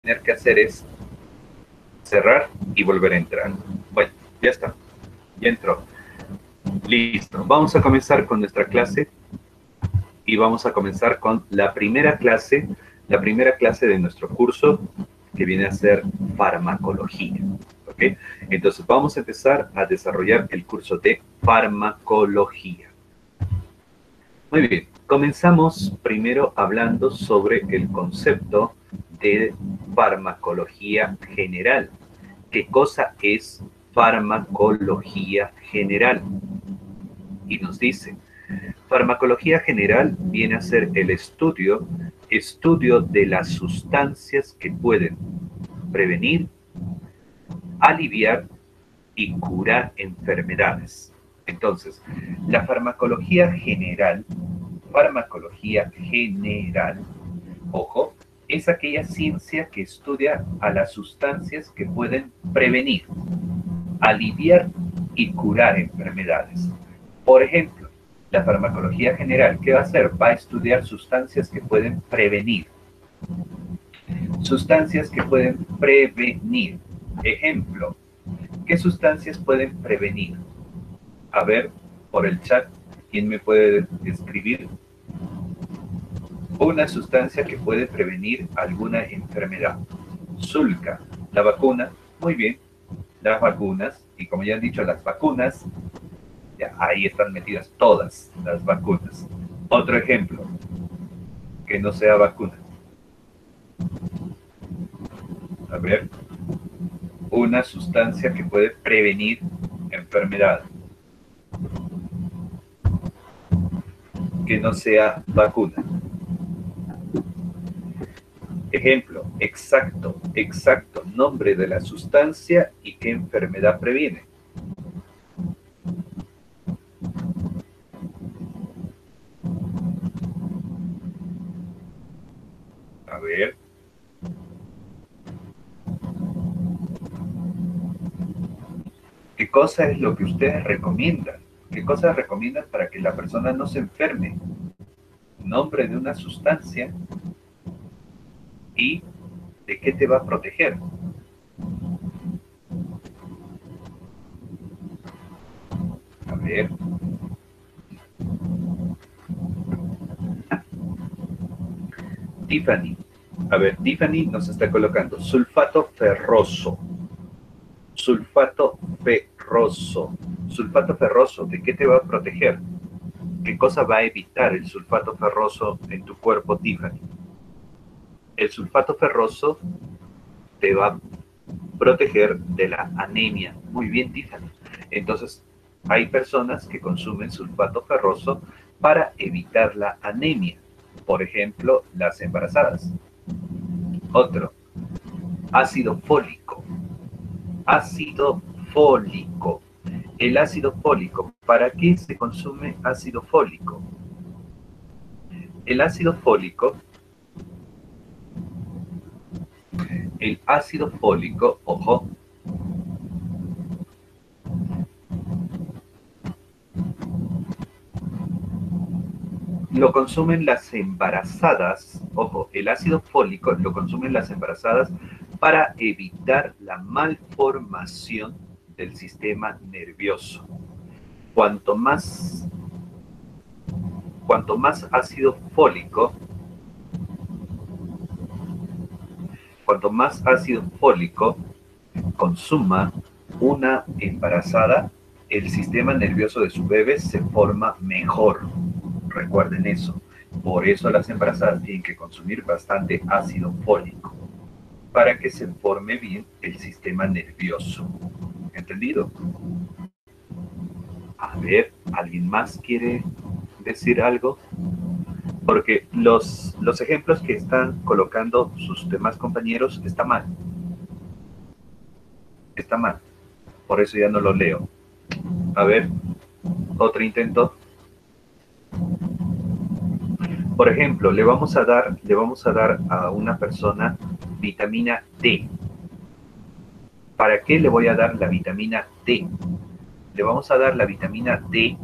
tener que hacer es cerrar y volver a entrar. Bueno, ya está, ya entró. Listo, vamos a comenzar con nuestra clase y vamos a comenzar con la primera clase de nuestro curso, que viene a ser farmacología. ¿Ok? Entonces vamos a empezar a desarrollar el curso de farmacología. Muy bien, comenzamos primero hablando sobre el concepto de farmacología general. ¿Qué cosa es farmacología general? Y nos dice, farmacología general viene a ser el estudio de las sustancias que pueden prevenir, aliviar y curar enfermedades. Entonces, la farmacología general, ojo, es aquella ciencia que estudia a las sustancias que pueden prevenir, aliviar y curar enfermedades. Por ejemplo, la farmacología general, ¿qué va a hacer? Va a estudiar sustancias que pueden prevenir. Sustancias que pueden prevenir. Ejemplo, ¿qué sustancias pueden prevenir? A ver, por el chat, ¿quién me puede escribir? Una sustancia que puede prevenir alguna enfermedad. Zulka, la vacuna, muy bien, las vacunas, y como ya han dicho, las vacunas, ya ahí están metidas todas las vacunas. Otro ejemplo, que no sea vacuna. A ver, una sustancia que puede prevenir enfermedad, que no sea vacuna. Ejemplo, exacto, nombre de la sustancia y qué enfermedad previene. A ver. ¿Qué cosa es lo que ustedes recomiendan? ¿Qué cosas recomiendan para que la persona no se enferme? Nombre de una sustancia y de qué te va a proteger. A ver. Tiffany. A ver, Tiffany nos está colocando sulfato ferroso. Sulfato ferroso. Sulfato ferroso, ¿de qué te va a proteger? ¿Qué cosa va a evitar el sulfato ferroso en tu cuerpo, Tiffany? El sulfato ferroso te va a proteger de la anemia. Muy bien, Tiffany. Entonces, hay personas que consumen sulfato ferroso para evitar la anemia. Por ejemplo, las embarazadas. Otro, ácido fólico. Ácido fólico. El ácido fólico, ¿para qué se consume ácido fólico? El ácido fólico, ojo, lo consumen las embarazadas, ojo, el ácido fólico lo consumen las embarazadas para evitar la malformación del sistema nervioso. Cuanto más ácido fólico, consuma una embarazada, el sistema nervioso de su bebé se forma mejor. Recuerden eso. Por eso las embarazadas tienen que consumir bastante ácido fólico, para que se forme bien el sistema nervioso. ¿Entendido? A ver, ¿alguien más quiere decir algo? Porque los ejemplos que están colocando sus demás compañeros está mal. Está mal. Por eso ya no lo leo. A ver, otro intento. Por ejemplo, le vamos a dar a una persona vitamina D. ¿Para qué le voy a dar la vitamina D? Le vamos a dar la vitamina D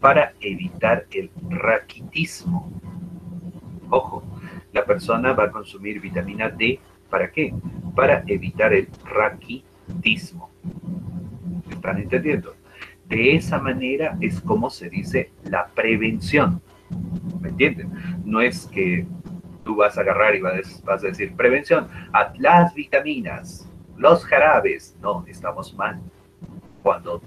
para evitar el raquitismo. Ojo, la persona va a consumir vitamina D ¿Para qué? Para evitar el raquitismo. ¿Me están entendiendo? De esa manera es como se dice la prevención. ¿Me entienden? No es que tú vas a agarrar y vas a decir prevención a las vitaminas, los jarabes. No, estamos mal. Cuando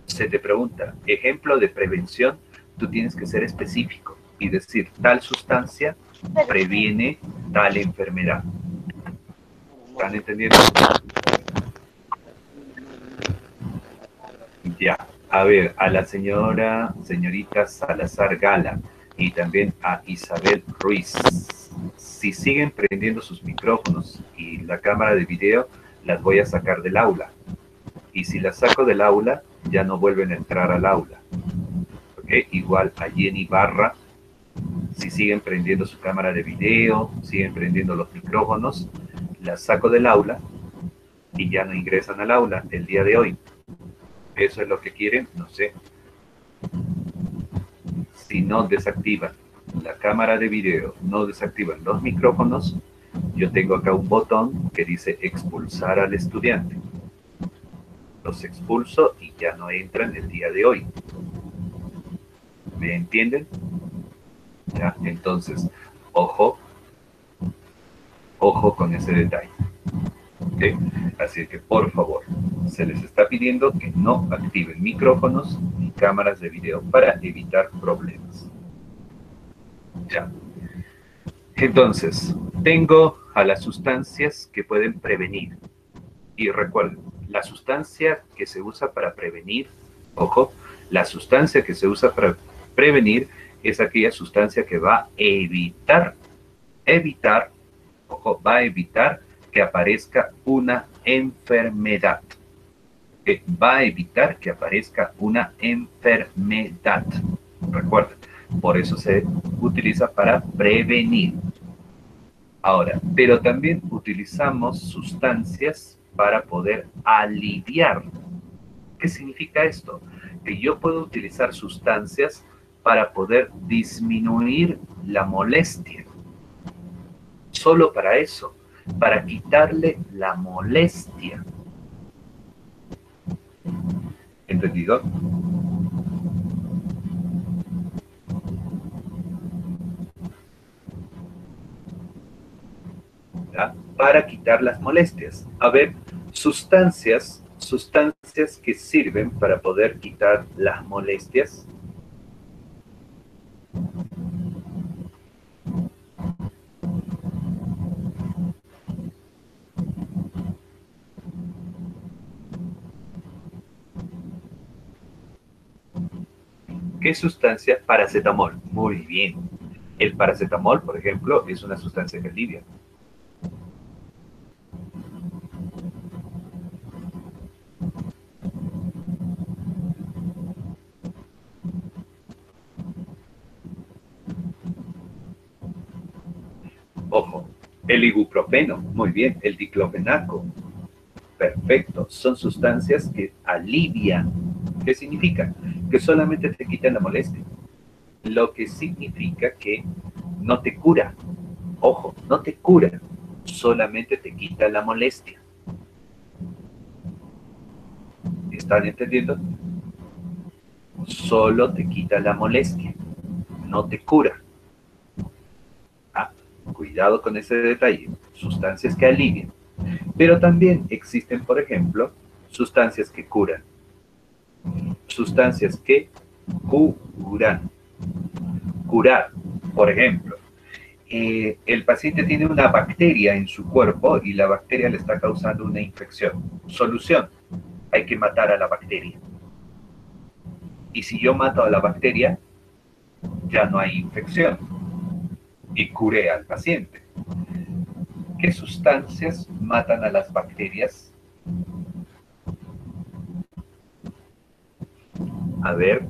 se te pregunta ejemplo de prevención, tú tienes que ser específico y decir tal sustancia previene tal enfermedad. ¿Están entendiendo? Ya. A ver, a la señorita Salazar Gala y también a Isabel Ruiz. Si siguen prendiendo sus micrófonos y la cámara de video, las voy a sacar del aula. Y si las saco del aula, ya no vuelven a entrar al aula. ¿Okay? Igual a Jenny Barra, si siguen prendiendo su cámara de video, siguen prendiendo los micrófonos, las saco del aula y ya no ingresan al aula el día de hoy. ¿Eso es lo que quieren? No sé. Si no desactivan la cámara de video, no desactivan los micrófonos, yo tengo acá un botón que dice expulsar al estudiante. Los expulso y ya no entran el día de hoy. ¿Me entienden? Ya, entonces, ojo con ese detalle. ¿Okay? Así que, por favor, se les está pidiendo que no activen micrófonos ni cámaras de video para evitar problemas. Ya. Entonces, tengo a las sustancias que pueden prevenir. Y recuerden, la sustancia que se usa para prevenir, ojo, la sustancia que se usa para prevenir es aquella sustancia que va a evitar, ojo, va a evitar que aparezca una enfermedad. Va a evitar que aparezca una enfermedad. Recuerden, por eso se utiliza para prevenir. Ahora, pero también utilizamos sustancias para poder aliviar. ¿Qué significa esto? Que yo puedo utilizar sustancias para poder disminuir la molestia. Solo para eso, para quitarle la molestia. ¿Entendido? ¿Ya? Para quitar las molestias. A ver, sustancias que sirven para poder quitar las molestias. ¿Qué sustancia? Paracetamol. Muy bien. El paracetamol, por ejemplo, es una sustancia que alivia. Ojo, el ibuprofeno, muy bien, el diclofenaco, perfecto, son sustancias que alivian. ¿Qué significa? Que solamente te quitan la molestia, lo que significa que no te cura. Ojo, no te cura, solamente te quita la molestia. ¿Están entendiendo? Solo te quita la molestia, no te cura. Cuidado con ese detalle, sustancias que alivian. Pero también existen, por ejemplo, sustancias que curan. Sustancias que curan. Curar, por ejemplo, el paciente tiene una bacteria en su cuerpo y la bacteria le está causando una infección. Solución, hay que matar a la bacteria. Y si yo mato a la bacteria, ya no hay infección. Y curé al paciente. ¿Qué sustancias matan a las bacterias? A ver.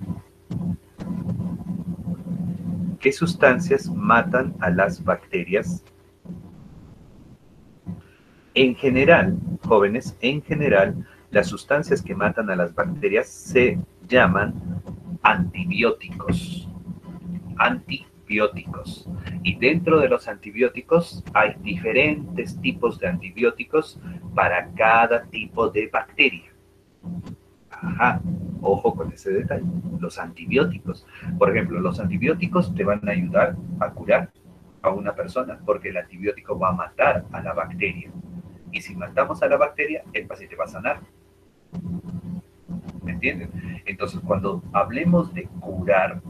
¿Qué sustancias matan a las bacterias? En general, jóvenes, en general, las sustancias que matan a las bacterias se llaman antibióticos. Antibióticos. Y dentro de los antibióticos hay diferentes tipos de antibióticos para cada tipo de bacteria. Ajá, ojo con ese detalle. Los antibióticos. Por ejemplo, los antibióticos te van a ayudar a curar a una persona porque el antibiótico va a matar a la bacteria. Y si matamos a la bacteria, el paciente va a sanar. ¿Me entienden? Entonces, cuando hablemos de curar,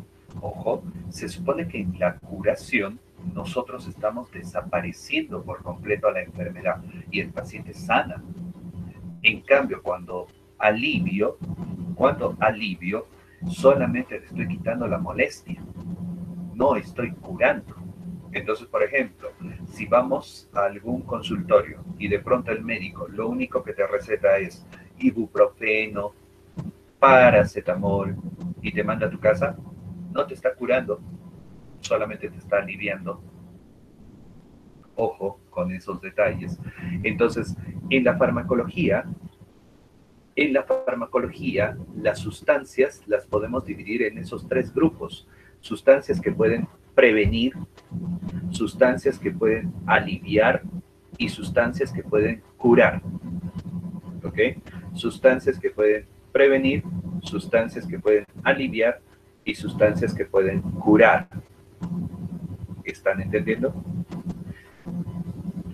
ojo, se supone que en la curación nosotros estamos desapareciendo por completo a la enfermedad y el paciente sana. En cambio, cuando alivio, solamente le estoy quitando la molestia, no estoy curando. Entonces, por ejemplo, si vamos a algún consultorio y de pronto el médico lo único que te receta es ibuprofeno, paracetamol y te manda a tu casa, no te está curando, solamente te está aliviando. Ojo con esos detalles. Entonces, en la farmacología, las sustancias las podemos dividir en esos tres grupos. Sustancias que pueden prevenir, sustancias que pueden aliviar y sustancias que pueden curar. ¿Ok? Sustancias que pueden prevenir, sustancias que pueden aliviar y sustancias que pueden curar. ¿Están entendiendo?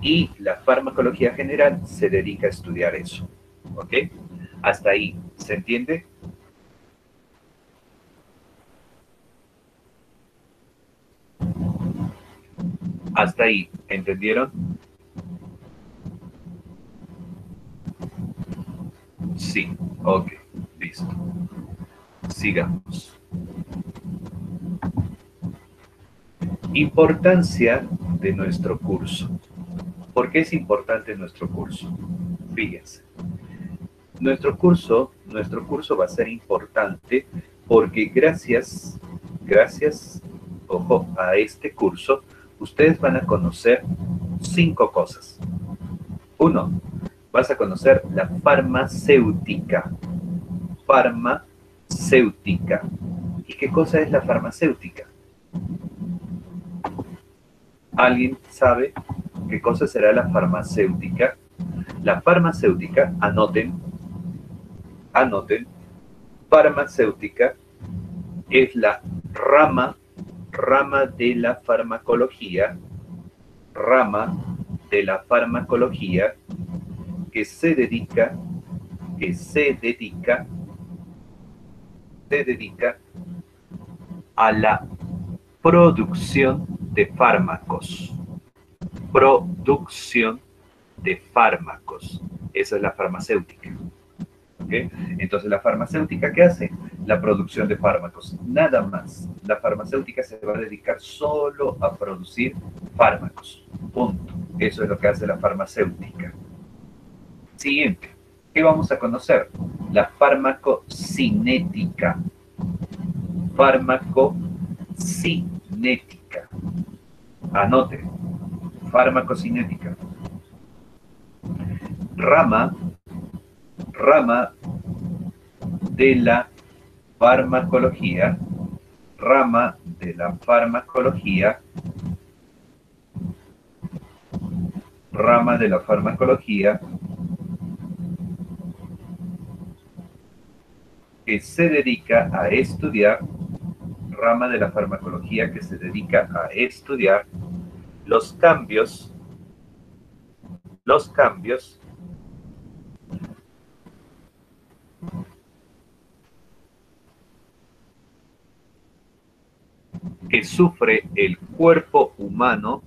Y la farmacología general se dedica a estudiar eso. ¿Ok? Hasta ahí, ¿se entiende? Hasta ahí, ¿entendieron? Sí, ok, listo. Sigamos. Importancia de nuestro curso. ¿Por qué es importante nuestro curso? Fíjense. Nuestro curso va a ser importante porque gracias, ojo, a este curso, ustedes van a conocer 5 cosas. 1, vas a conocer la farmacéutica. Farmacéutica. ¿Y qué cosa es la farmacéutica? ¿Alguien sabe qué cosa será la farmacéutica? La farmacéutica, anoten, farmacéutica es la rama de la farmacología, que se dedica a la producción de fármacos. Esa es la farmacéutica. ¿Okay? Entonces, ¿la farmacéutica qué hace? La producción de fármacos. Nada más. La farmacéutica se va a dedicar solo a producir fármacos. Punto. Eso es lo que hace la farmacéutica. Siguiente. ¿Qué vamos a conocer? La farmacocinética. Farmacocinética. Anote. Farmacocinética. Rama de la farmacología, que se dedica a estudiar, los cambios que sufre el cuerpo humano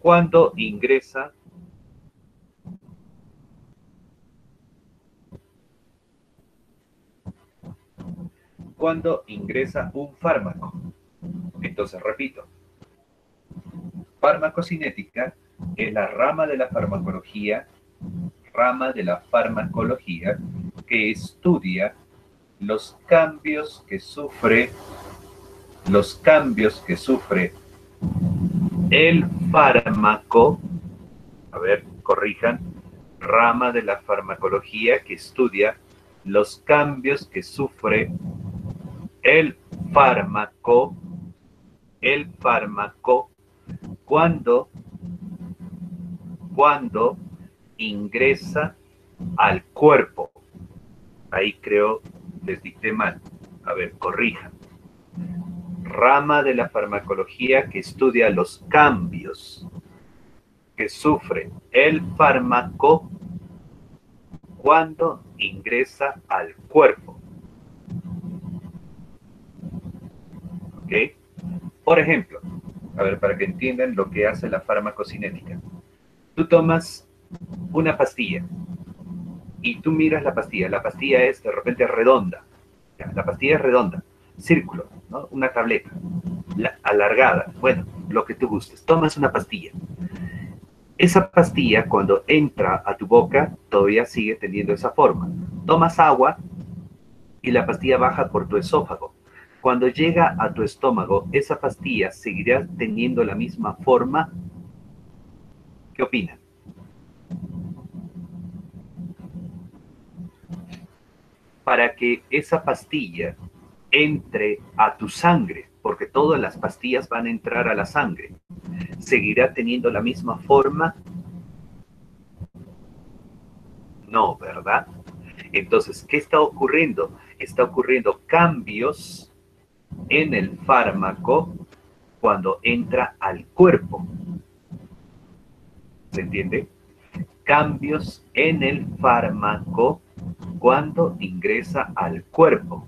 cuando ingresa un fármaco. Entonces, repito, farmacocinética es la rama de la farmacología que estudia los cambios que sufre el fármaco, a ver, corrijan, rama de la farmacología que estudia los cambios que sufre el fármaco cuando ingresa al cuerpo. Ahí creo les dicté mal. A ver, corrija. Rama de la farmacología que estudia los cambios que sufre el fármaco cuando ingresa al cuerpo. ¿Ok? Por ejemplo, a ver, para que entiendan lo que hace la farmacocinética. Tú tomas una pastilla y tú miras la pastilla es de repente redonda, la pastilla es redonda, círculo, ¿no? Una tableta, alargada, bueno, lo que tú gustes, tomas una pastilla. Esa pastilla cuando entra a tu boca todavía sigue teniendo esa forma. Tomas agua y la pastilla baja por tu esófago. Cuando llega a tu estómago, esa pastilla seguirá teniendo la misma forma. ¿Qué opinan? Para que esa pastilla entre a tu sangre, porque todas las pastillas van a entrar a la sangre, ¿seguirá teniendo la misma forma? No, ¿verdad? Entonces, ¿qué está ocurriendo? Está ocurriendo cambios en el fármaco cuando entra al cuerpo. ¿Se entiende? Cambios en el fármaco cuando ingresa al cuerpo.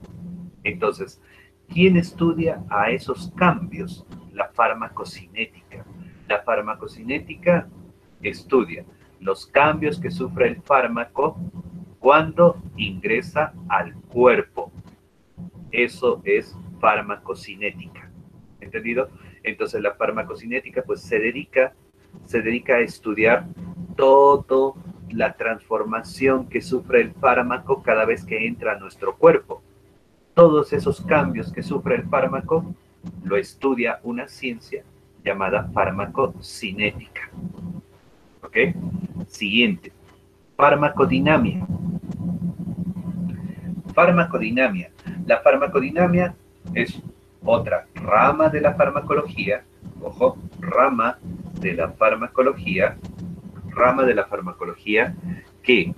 Entonces, ¿quién estudia a esos cambios? La farmacocinética. La farmacocinética estudia los cambios que sufre el fármaco cuando ingresa al cuerpo. Eso es farmacocinética. ¿Entendido? Entonces la farmacocinética pues se dedica a estudiar toda la transformación que sufre el fármaco cada vez que entra a nuestro cuerpo. Todos esos cambios que sufre el fármaco lo estudia una ciencia llamada farmacocinética. ¿Ok? Siguiente. Farmacodinamia. Farmacodinamia. La farmacodinamia es otra rama de la farmacología. Ojo, rama de la farmacología que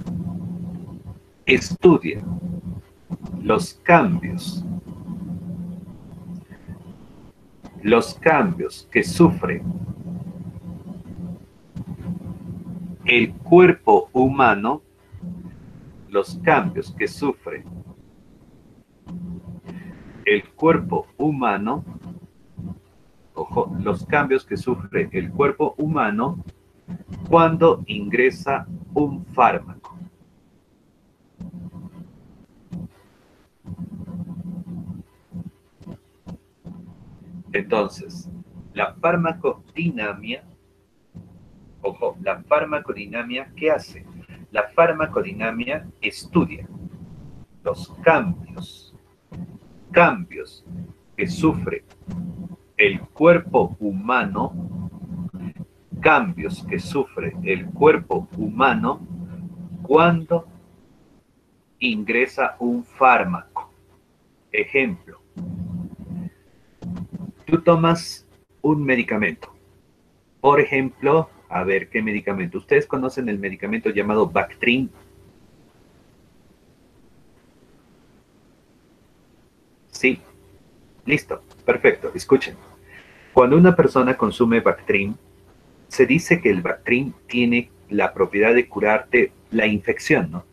estudia los cambios que sufre el cuerpo humano, los cambios que sufre el cuerpo humano, ojo, los cambios que sufre el cuerpo humano cuando ingresa un fármaco. Entonces, la farmacodinamia, ojo, la farmacodinamia, ¿qué hace? La farmacodinamia estudia los cambios que sufre el cuerpo humano, cuando ingresa un fármaco. Ejemplo, tú tomas un medicamento. Por ejemplo, a ver, ¿qué medicamento? ¿Ustedes conocen el medicamento llamado Bactrim? Sí. Listo. Perfecto. Escuchen. Cuando una persona consume Bactrim, se dice que el Bactrim tiene la propiedad de curarte la infección, ¿no?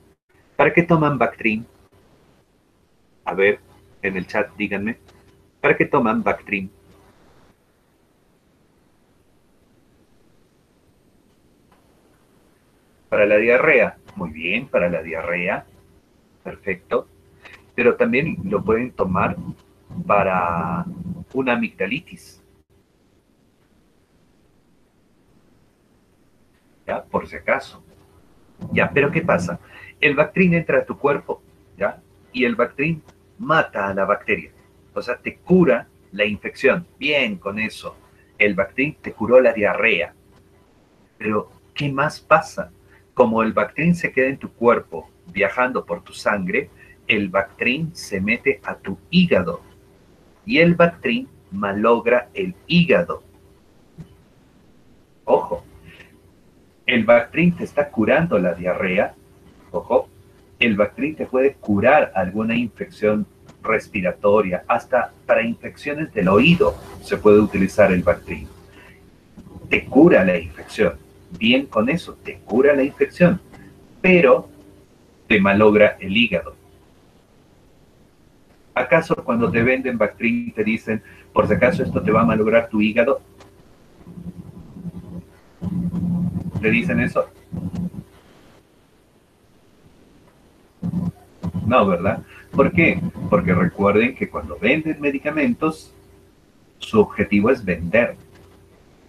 ¿Para qué toman Bactrim? A ver, en el chat díganme. ¿Para qué toman Bactrim? Para la diarrea. Muy bien, para la diarrea. Perfecto. Pero también lo pueden tomar para una amigdalitis. ¿Ya? Por si acaso. ¿Ya? Pero ¿qué pasa? El Bactrim entra a tu cuerpo, ¿ya? Y el Bactrim mata a la bacteria. O sea, te cura la infección. Bien con eso. El Bactrim te curó la diarrea. Pero, ¿qué más pasa? Como el Bactrim se queda en tu cuerpo viajando por tu sangre, el Bactrim se mete a tu hígado y el Bactrim malogra el hígado. Ojo, el Bactrim te está curando la diarrea. Ojo, el Bactrim te puede curar alguna infección respiratoria, hasta para infecciones del oído se puede utilizar el Bactrim. Te cura la infección. Bien con eso, te cura la infección, pero te malogra el hígado. ¿Acaso cuando te venden Bactrim te dicen, por si acaso esto te va a malograr tu hígado? ¿Te dicen eso? No, ¿verdad? ¿Por qué? Porque recuerden que cuando venden medicamentos, su objetivo es vender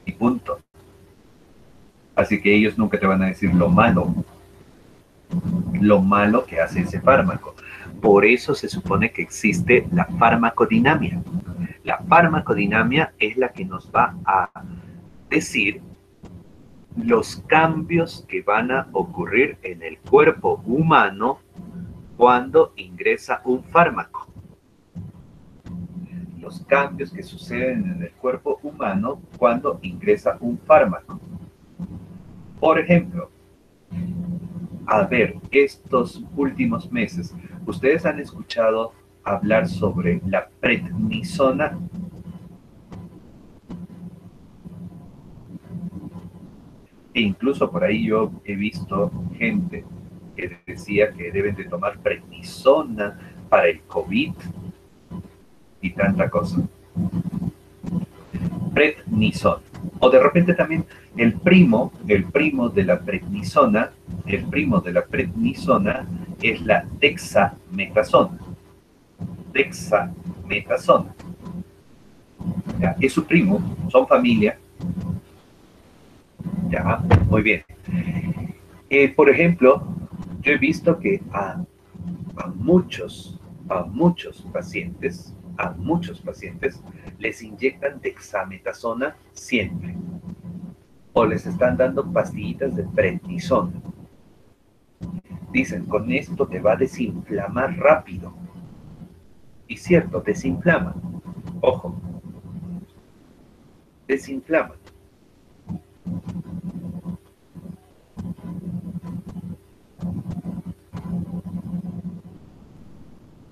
y punto. Así que ellos nunca te van a decir lo malo que hace ese fármaco. Por eso se supone que existe la farmacodinamia. La farmacodinamia es la que nos va a decir los cambios que van a ocurrir en el cuerpo humano cuando ingresa un fármaco. Los cambios que suceden en el cuerpo humano cuando ingresa un fármaco. Por ejemplo, a ver, estos últimos meses, ¿ustedes han escuchado hablar sobre la prednisona? E incluso por ahí yo he visto gente que decía que deben de tomar prednisona para el COVID y tanta cosa. Prednisona. O de repente también el primo de la prednisona, el primo de la prednisona es la dexametasona. Dexametasona. ¿Ya? Es su primo, son familia. Ya, muy bien. Por ejemplo, yo he visto que a muchos pacientes, les inyectan dexametasona siempre. O les están dando pastillitas de prednisona. Dicen, con esto te va a desinflamar rápido. Y cierto, desinflama. Ojo, desinflama.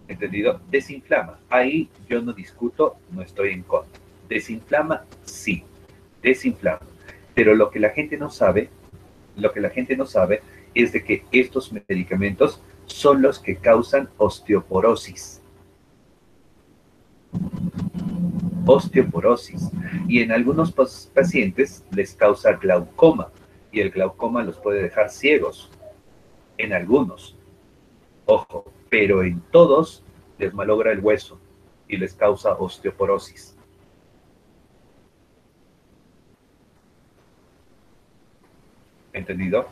¿Entendido? Desinflama. Ahí yo no discuto, no estoy en contra. Desinflama, sí, desinflama. Pero lo que la gente no sabe, es de que estos medicamentos son los que causan osteoporosis. Osteoporosis. Y en algunos pacientes les causa glaucoma. Y el glaucoma los puede dejar ciegos. En algunos. Ojo, pero en todos les malogra el hueso y les causa osteoporosis. ¿Entendido?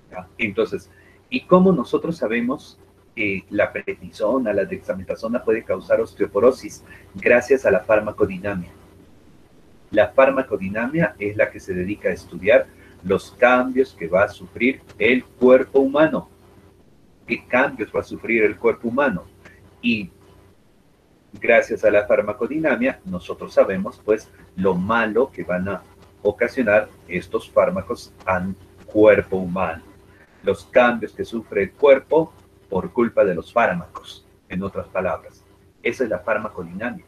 ¿Ya? Entonces, ¿y cómo nosotros sabemos que la prednisona, la dexametasona puede causar osteoporosis? Gracias a la farmacodinamia. La farmacodinamia es la que se dedica a estudiar los cambios que va a sufrir el cuerpo humano. ¿Qué cambios va a sufrir el cuerpo humano? Y gracias a la farmacodinamia, nosotros sabemos, pues, lo malo que van a ocasionar estos fármacos al cuerpo humano. Los cambios que sufre el cuerpo por culpa de los fármacos, en otras palabras. Esa es la farmacodinamia.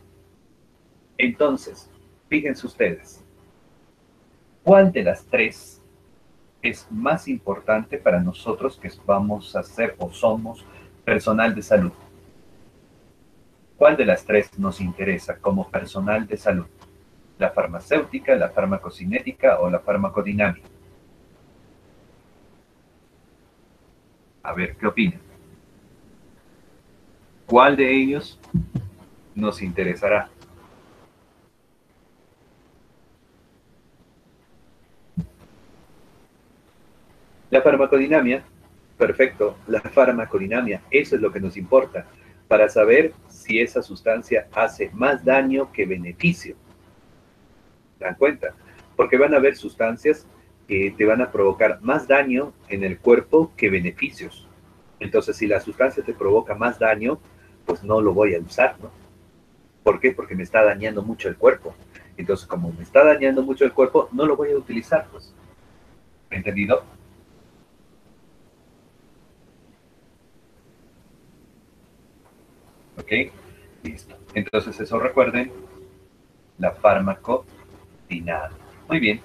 Entonces, fíjense ustedes, ¿cuál de las tres es más importante para nosotros que vamos a ser o somos personal de salud? ¿Cuál de las tres nos interesa como personal de salud? ¿La farmacéutica, la farmacocinética o la farmacodinámica? A ver, ¿qué opinan? ¿Cuál de ellos nos interesará? La farmacodinamia, perfecto, la farmacodinamia, eso es lo que nos importa. para saber si esa sustancia hace más daño que beneficio. ¿Se dan cuenta? Porque van a haber sustancias que te van a provocar más daño en el cuerpo que beneficios. Entonces, si la sustancia te provoca más daño, pues no lo voy a usar, ¿no? ¿Por qué? Porque me está dañando mucho el cuerpo. Entonces, como me está dañando mucho el cuerpo, no lo voy a utilizar, pues. ¿Entendido? ¿Ok? Listo. Entonces, eso recuerden, la farmacodinamia. Muy bien.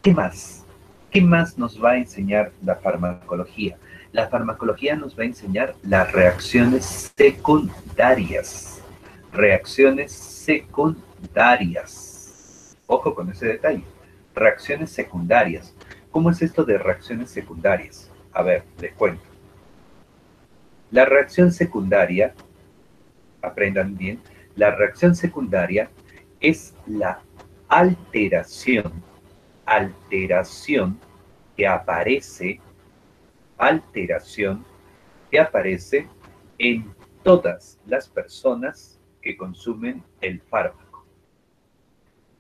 ¿Qué más? ¿Qué más nos va a enseñar la farmacología? La farmacología nos va a enseñar las reacciones secundarias. Reacciones secundarias. Ojo con ese detalle. Reacciones secundarias. ¿Cómo es esto de reacciones secundarias? A ver, les cuento. La reacción secundaria, aprendan bien, la reacción secundaria es la alteración alteración que aparece, alteración que aparece en todas las personas que consumen el fármaco.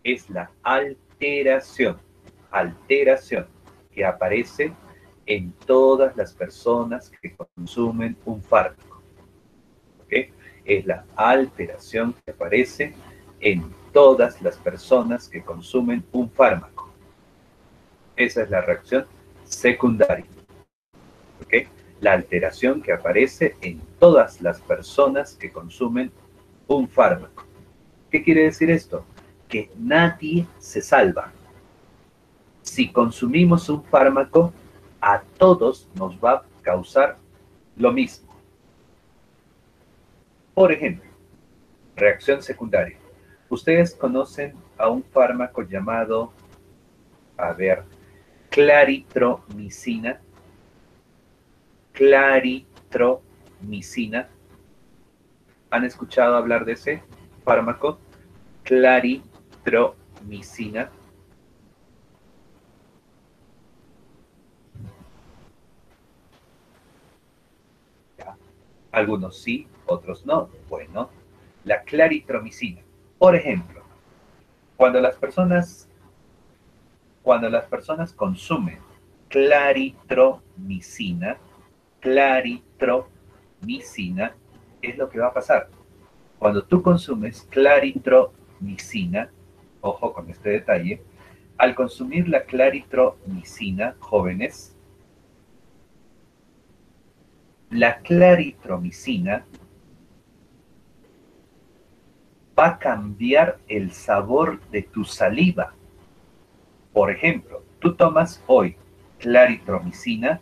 Es la alteración que aparece en todas las personas que consumen un fármaco. ¿Ok? Es la alteración que aparece en todas las personas que consumen un fármaco. Esa es la reacción secundaria. ¿Ok? La alteración que aparece en todas las personas que consumen un fármaco. ¿Qué quiere decir esto? Que nadie se salva. Si consumimos un fármaco, a todos nos va a causar lo mismo. Por ejemplo, reacción secundaria. Ustedes conocen a un fármaco llamado, a ver, claritromicina. Claritromicina. ¿Han escuchado hablar de ese fármaco? Claritromicina. ¿Ya? Algunos sí, otros no. Bueno, la claritromicina. Por ejemplo, cuando las personas, cuando las personas consumen claritromicina, claritromicina, es lo que va a pasar. Cuando tú consumes claritromicina, ojo con este detalle, al consumir la claritromicina, jóvenes, la claritromicina va a cambiar el sabor de tu saliva. Por ejemplo, tú tomas hoy claritromicina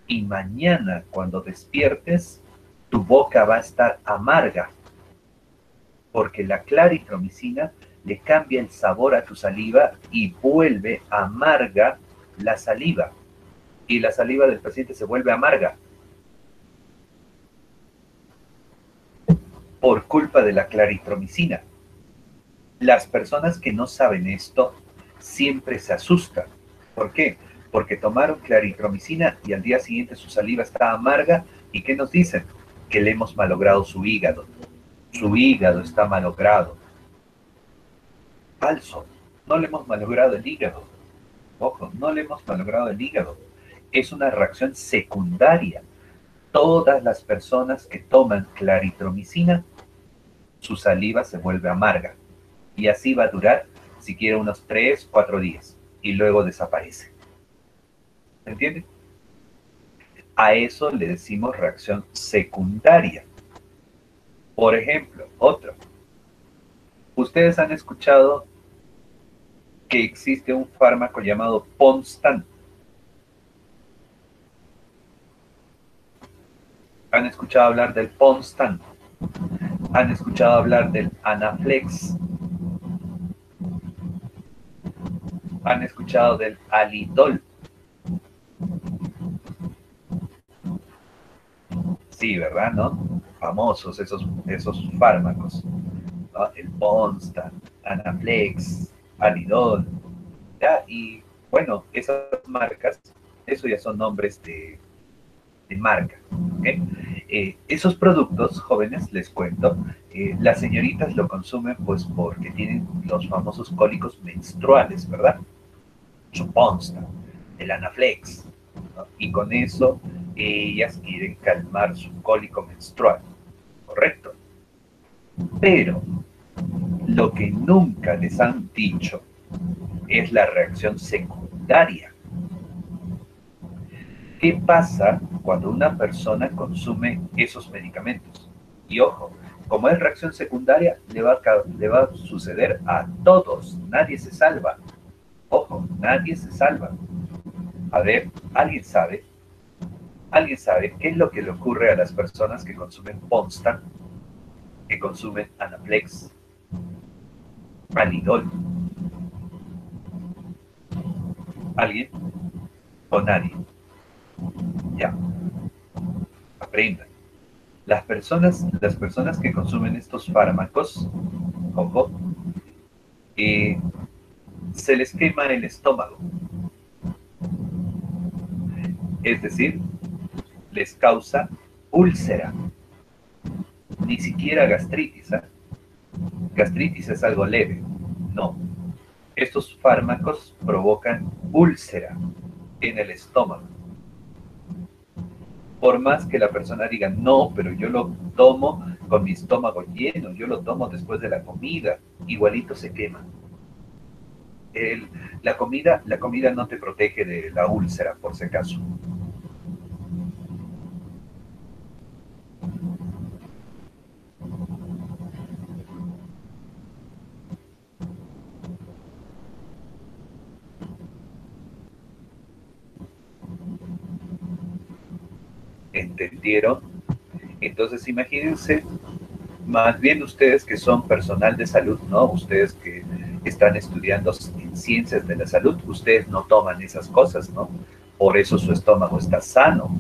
y mañana cuando despiertes, tu boca va a estar amarga, porque la claritromicina le cambia el sabor a tu saliva y vuelve amarga la saliva. Y la saliva del paciente se vuelve amarga por culpa de la claritromicina. Las personas que no saben esto siempre se asustan. ¿Por qué? Porque tomaron claritromicina y al día siguiente su saliva está amarga. ¿Y qué nos dicen? Que le hemos malogrado su hígado. Su hígado está malogrado. Falso. No le hemos malogrado el hígado. Ojo, no le hemos malogrado el hígado. Es una reacción secundaria. Todas las personas que toman claritromicina, su saliva se vuelve amarga. Y así va a durar siquiera unos 3, 4 días. Y luego desaparece. ¿Se entiende? A eso le decimos reacción secundaria. Por ejemplo, otro. Ustedes han escuchado que existe un fármaco llamado Ponstan. ¿Han escuchado hablar del Ponstan? ¿Han escuchado hablar del Anaflex? ¿Han escuchado del Alidol? Sí, ¿verdad? ¿No? Famosos esos fármacos, ¿no? El Ponstan, Anaflex, Alidol, ¿ya? Y bueno, esas marcas, eso ya son nombres de marca, ¿ok? Esos productos, jóvenes, les cuento, las señoritas lo consumen pues porque tienen los famosos cólicos menstruales, ¿verdad? Chuponsta, el Anaflex, ¿no? Y con eso ellas quieren calmar su cólico menstrual, ¿correcto? Pero lo que nunca les han dicho es la reacción secundaria. ¿Qué pasa cuando una persona consume esos medicamentos? Y ojo, como es reacción secundaria, le va a suceder a todos, nadie se salva. Ojo, nadie se salva. A ver, ¿alguien sabe qué es lo que le ocurre a las personas que consumen Ponstan, que consumen Anaplex, Anidol? ¿Alguien o nadie? Ya, aprendan. Las personas que consumen estos fármacos, ojo, eh, se les quema el estómago. Es decir, les causa úlcera, ni siquiera gastritis. ¿Eh? Gastritis es algo leve. No, estos fármacos provocan úlcera en el estómago. Por más que la persona diga, no, pero yo lo tomo con mi estómago lleno, yo lo tomo después de la comida, igualito se quema. La comida no te protege de la úlcera, por si acaso. ¿Entendieron? Entonces imagínense, más bien ustedes que son personal de salud, ¿no? Ustedes que están estudiando en ciencias de la salud, ustedes no toman esas cosas, ¿no? Por eso su estómago está sano,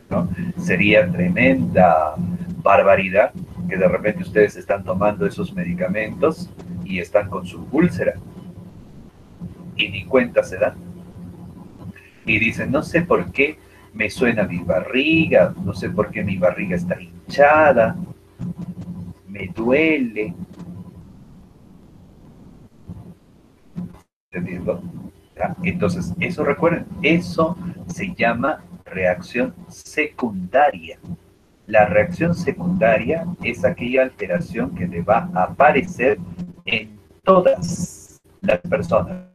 ¿no? Sería tremenda barbaridad que de repente ustedes están tomando esos medicamentos y están con su úlcera y ni cuenta se dan. Y dicen, no sé por qué me suena mi barriga, no sé por qué mi barriga está hinchada, me duele. ¿Entendiendo? Entonces, eso recuerden, eso se llama reacción secundaria. La reacción secundaria es aquella alteración que le va a aparecer en todas las personas.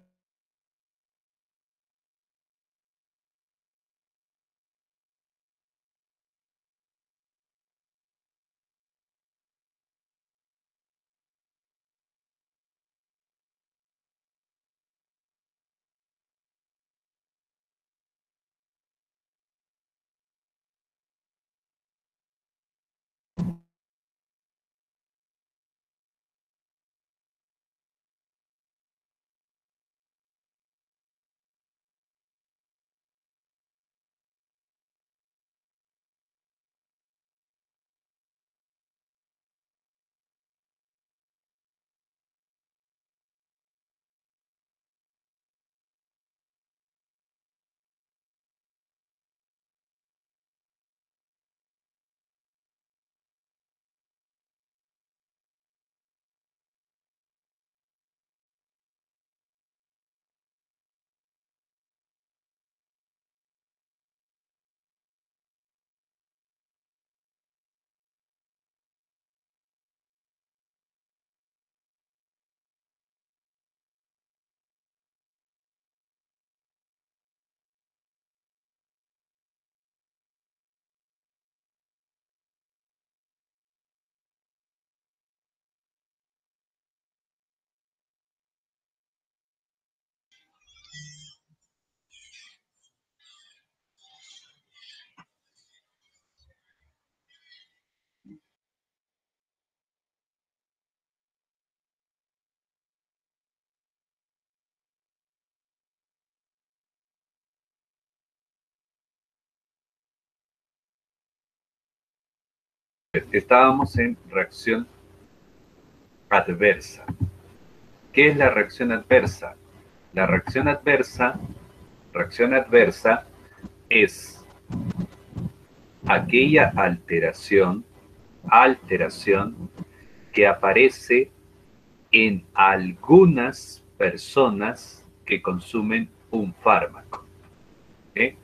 Estábamos en reacción adversa. ¿Qué es la reacción adversa? La reacción adversa es aquella alteración que aparece en algunas personas que consumen un fármaco. ¿Okay?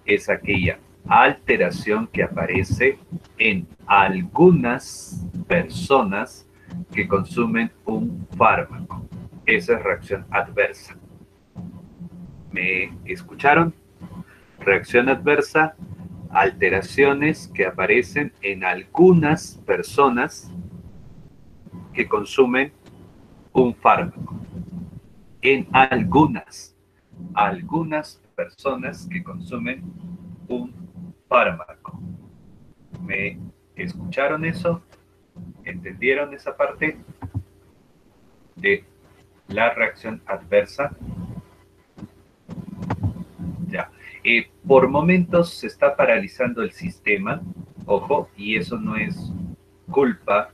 Es aquella alteración que aparece en algunas personas que consumen un fármaco. Esa es reacción adversa. ¿Me escucharon? Reacción adversa, alteraciones que aparecen en algunas personas que consumen un fármaco. En algunas personas que consumen un fármaco. ¿Me escucharon eso? ¿Entendieron esa parte de la reacción adversa? Ya. Por momentos se está paralizando el sistema, ojo, y eso no es culpa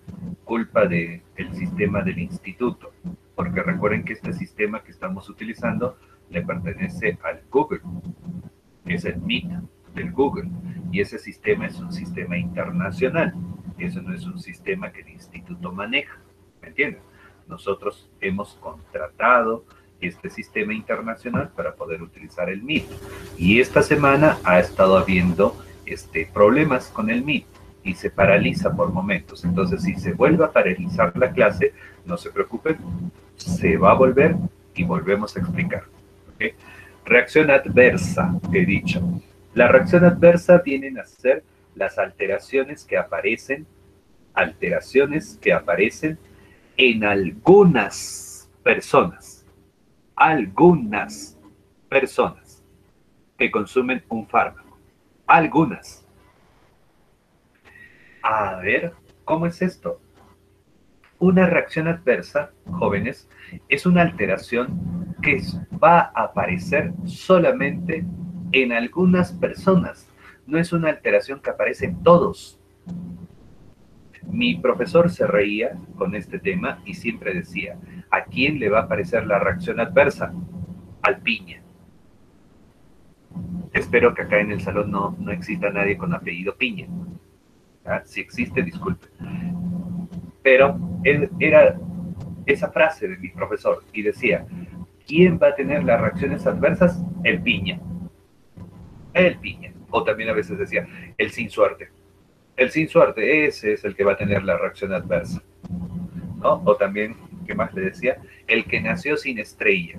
del sistema del instituto, porque recuerden que este sistema que estamos utilizando le pertenece al Google, es el Meet del Google, y ese sistema es un sistema internacional, eso no es un sistema que el instituto maneja, ¿me entienden? Nosotros hemos contratado este sistema internacional para poder utilizar el Meet, y esta semana ha estado habiendo problemas con el Meet, y se paraliza por momentos. Entonces, si se vuelve a paralizar la clase, no se preocupen, se va a volver y volvemos a explicar. ¿Okay? Reacción adversa, he dicho. La reacción adversa vienen a ser las alteraciones que aparecen en algunas personas que consumen un fármaco. Algunas. A ver, ¿cómo es esto? Una reacción adversa, jóvenes, es una alteración que va a aparecer solamente en algunas personas. No es una alteración que aparece en todos. Mi profesor se reía con este tema y siempre decía, ¿a quién le va a aparecer la reacción adversa? Al piña. Espero que acá en el salón no exista nadie con apellido Piña. ¿Ah? Si existe, disculpe. Pero era esa frase de mi profesor y decía, ¿quién va a tener las reacciones adversas? El piña. El piña. O también a veces decía, el sin suerte. El sin suerte, ese es el que va a tener la reacción adversa. ¿No? O también, ¿qué más le decía? El que nació sin estrella.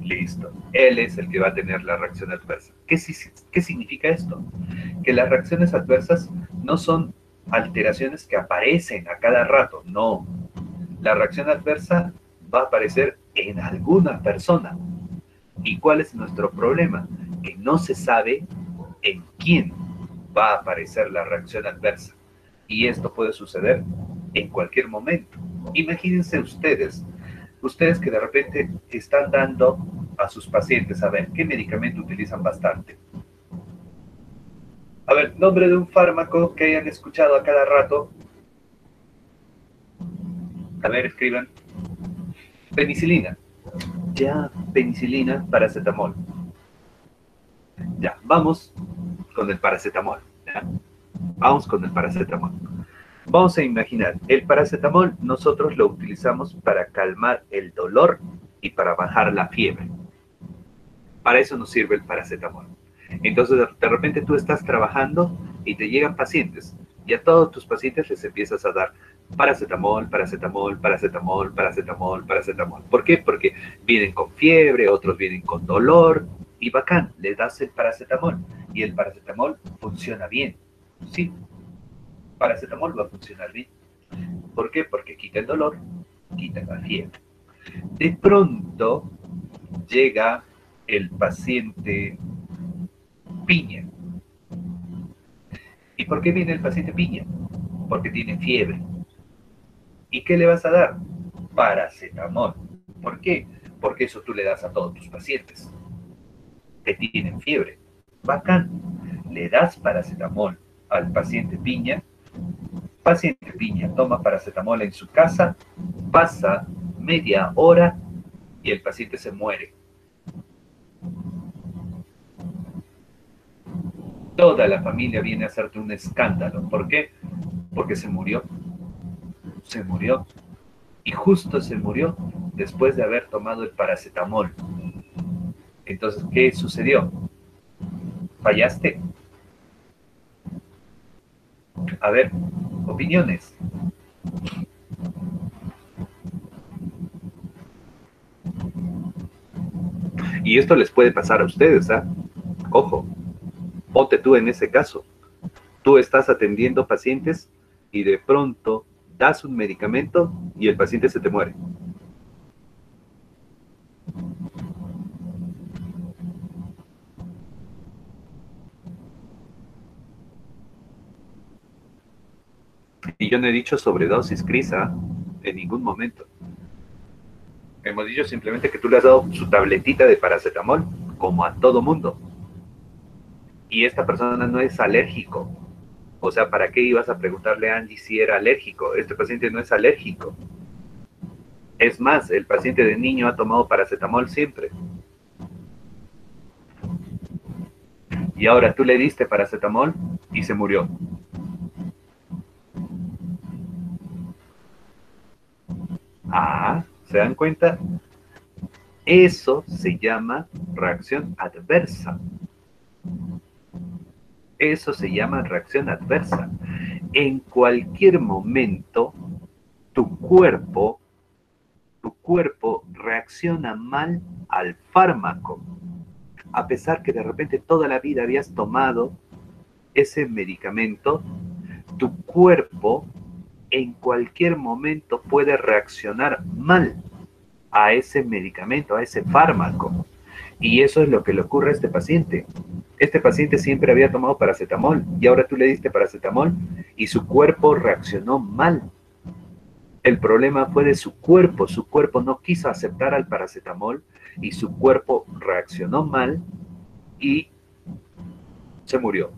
Listo. Él es el que va a tener la reacción adversa. ¿Qué significa esto? Que las reacciones adversas no son alteraciones que aparecen a cada rato, no. La reacción adversa va a aparecer en alguna persona. ¿Y cuál es nuestro problema? Que no se sabe en quién va a aparecer la reacción adversa. Y esto puede suceder en cualquier momento. Imagínense ustedes que de repente están dando a sus pacientes, a ver, ¿qué medicamento utilizan bastante? A ver, nombre de un fármaco que hayan escuchado a cada rato. A ver, escriban. Penicilina. Ya, penicilina, paracetamol. Ya, vamos con el paracetamol. ¿Ya? Vamos con el paracetamol. Vamos a imaginar, el paracetamol nosotros lo utilizamos para calmar el dolor y para bajar la fiebre. Para eso nos sirve el paracetamol. Entonces, de repente tú estás trabajando y te llegan pacientes y a todos tus pacientes les empiezas a dar paracetamol, paracetamol, paracetamol, paracetamol, paracetamol. ¿Por qué? Porque vienen con fiebre, otros vienen con dolor y bacán, le das el paracetamol y el paracetamol funciona bien. Sí, paracetamol va a funcionar bien. ¿Por qué? Porque quita el dolor, quita la fiebre. De pronto llega el paciente piña. ¿Y por qué viene el paciente piña? Porque tiene fiebre. ¿Y qué le vas a dar? Paracetamol. ¿Por qué? Porque eso tú le das a todos tus pacientes que tienen fiebre. Bacán. Le das paracetamol al paciente piña. Paciente piña toma paracetamol en su casa, pasa media hora y el paciente se muere. Toda la familia viene a hacerte un escándalo. ¿Por qué? Porque se murió. Se murió. Y justo se murió después de haber tomado el paracetamol. Entonces, ¿qué sucedió? ¿Fallaste? A ver, opiniones. Y esto les puede pasar a ustedes, ¿ah? Ojo, ponte tú en ese caso. Tú estás atendiendo pacientes y de pronto das un medicamento y el paciente se te muere. Y yo no he dicho sobredosis, Crisa, en ningún momento. Hemos dicho simplemente que tú le has dado su tabletita de paracetamol, como a todo mundo. Y esta persona no es alérgico. O sea, ¿para qué ibas a preguntarle a Angie si era alérgico? Este paciente no es alérgico. Es más, el paciente de niño ha tomado paracetamol siempre. Y ahora tú le diste paracetamol y se murió. Ah, ¿se dan cuenta? Eso se llama reacción adversa. Eso se llama reacción adversa. En cualquier momento, tu cuerpo reacciona mal al fármaco. A pesar que de repente toda la vida habías tomado ese medicamento, tu cuerpo en cualquier momento puede reaccionar mal a ese medicamento, a ese fármaco. Y eso es lo que le ocurre a este paciente. Este paciente siempre había tomado paracetamol y ahora tú le diste paracetamol y su cuerpo reaccionó mal. El problema fue de su cuerpo no quiso aceptar al paracetamol y su cuerpo reaccionó mal y se murió.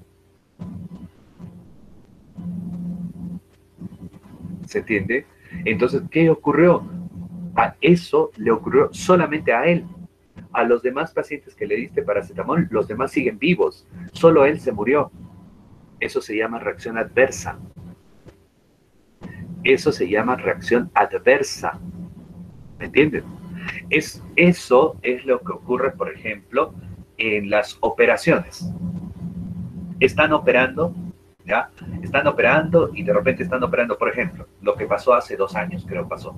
¿Se entiende? Entonces, ¿qué ocurrió? A eso le ocurrió solamente a él. A los demás pacientes que le diste paracetamol, los demás siguen vivos. Solo él se murió. Eso se llama reacción adversa. Eso se llama reacción adversa. ¿Me entienden? Eso es lo que ocurre, por ejemplo, en las operaciones. Están operando, ¿ya? Están operando y de repente están operando, por ejemplo, lo que pasó hace 2 años, creo pasó.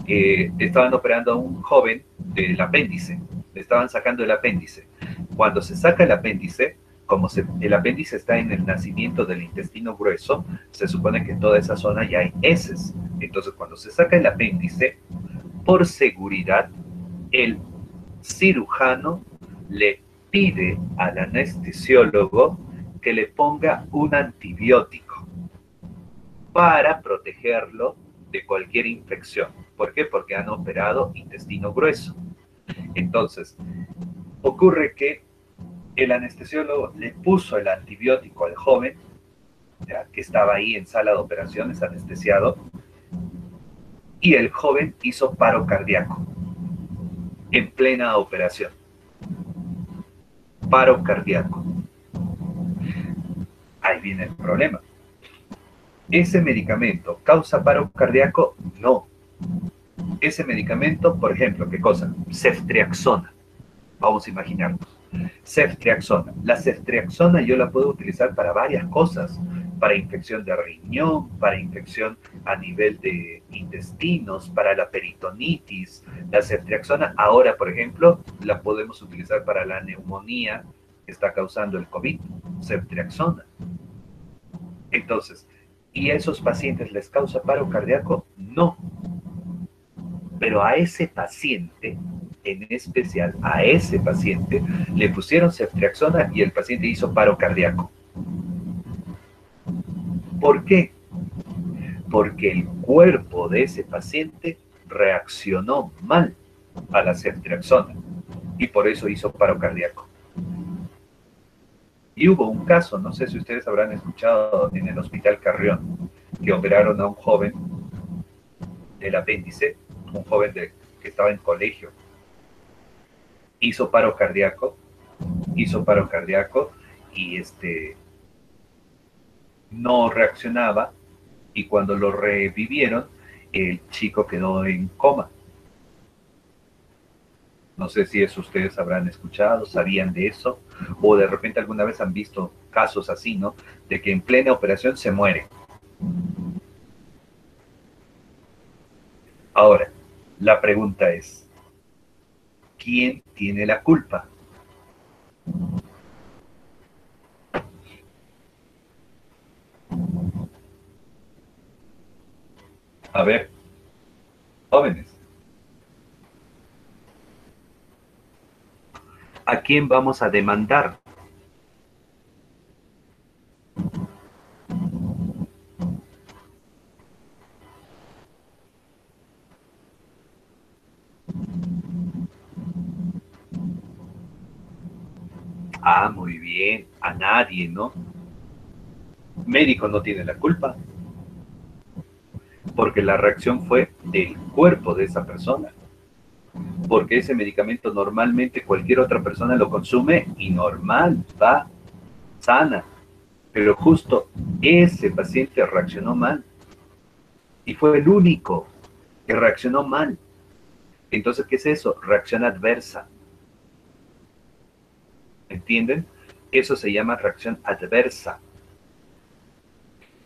Estaban operando a un joven del apéndice, le estaban sacando el apéndice. Cuando se saca el apéndice, como el apéndice está en el nacimiento del intestino grueso, se supone que en toda esa zona ya hay heces. Entonces, cuando se saca el apéndice, por seguridad, el cirujano le pide al anestesiólogo que le ponga un antibiótico para protegerlo de cualquier infección. ¿Por qué? Porque han operado intestino grueso. Entonces, ocurre que el anestesiólogo le puso el antibiótico al joven, ya, que estaba ahí en sala de operaciones anestesiado, y el joven hizo paro cardíaco en plena operación. Paro cardíaco. Ahí viene el problema. ¿Ese medicamento causa paro cardíaco? No. Ese medicamento, por ejemplo, ¿qué cosa? Ceftriaxona. Vamos a imaginarnos. Ceftriaxona. La ceftriaxona yo la puedo utilizar para varias cosas. Para infección de riñón, para infección a nivel de intestinos, para la peritonitis. La ceftriaxona ahora, por ejemplo, la podemos utilizar para la neumonía que está causando el COVID. Ceftriaxona. Entonces, ¿y a esos pacientes les causa paro cardíaco? No. Pero a ese paciente, en especial a ese paciente, le pusieron ceftriaxona y el paciente hizo paro cardíaco. ¿Por qué? Porque el cuerpo de ese paciente reaccionó mal a la ceftriaxona y por eso hizo paro cardíaco. Y hubo un caso, no sé si ustedes habrán escuchado en el Hospital Carrión, que operaron a un joven del apéndice, un joven que estaba en colegio. Hizo paro cardíaco y no reaccionaba y cuando lo revivieron, el chico quedó en coma. No sé si eso ustedes habrán escuchado, sabían de eso, o de repente alguna vez han visto casos así, ¿no? De que en plena operación se muere. Ahora, la pregunta es, ¿quién tiene la culpa? A ver, jóvenes, ¿a quién vamos a demandar? Ah, muy bien, a nadie, ¿no? Médico no tiene la culpa, porque la reacción fue del cuerpo de esa persona, porque ese medicamento normalmente cualquier otra persona lo consume y normal, va sana, pero justo ese paciente reaccionó mal y fue el único que reaccionó mal. Entonces, ¿qué es eso? Reacción adversa. ¿Entienden? Eso se llama reacción adversa.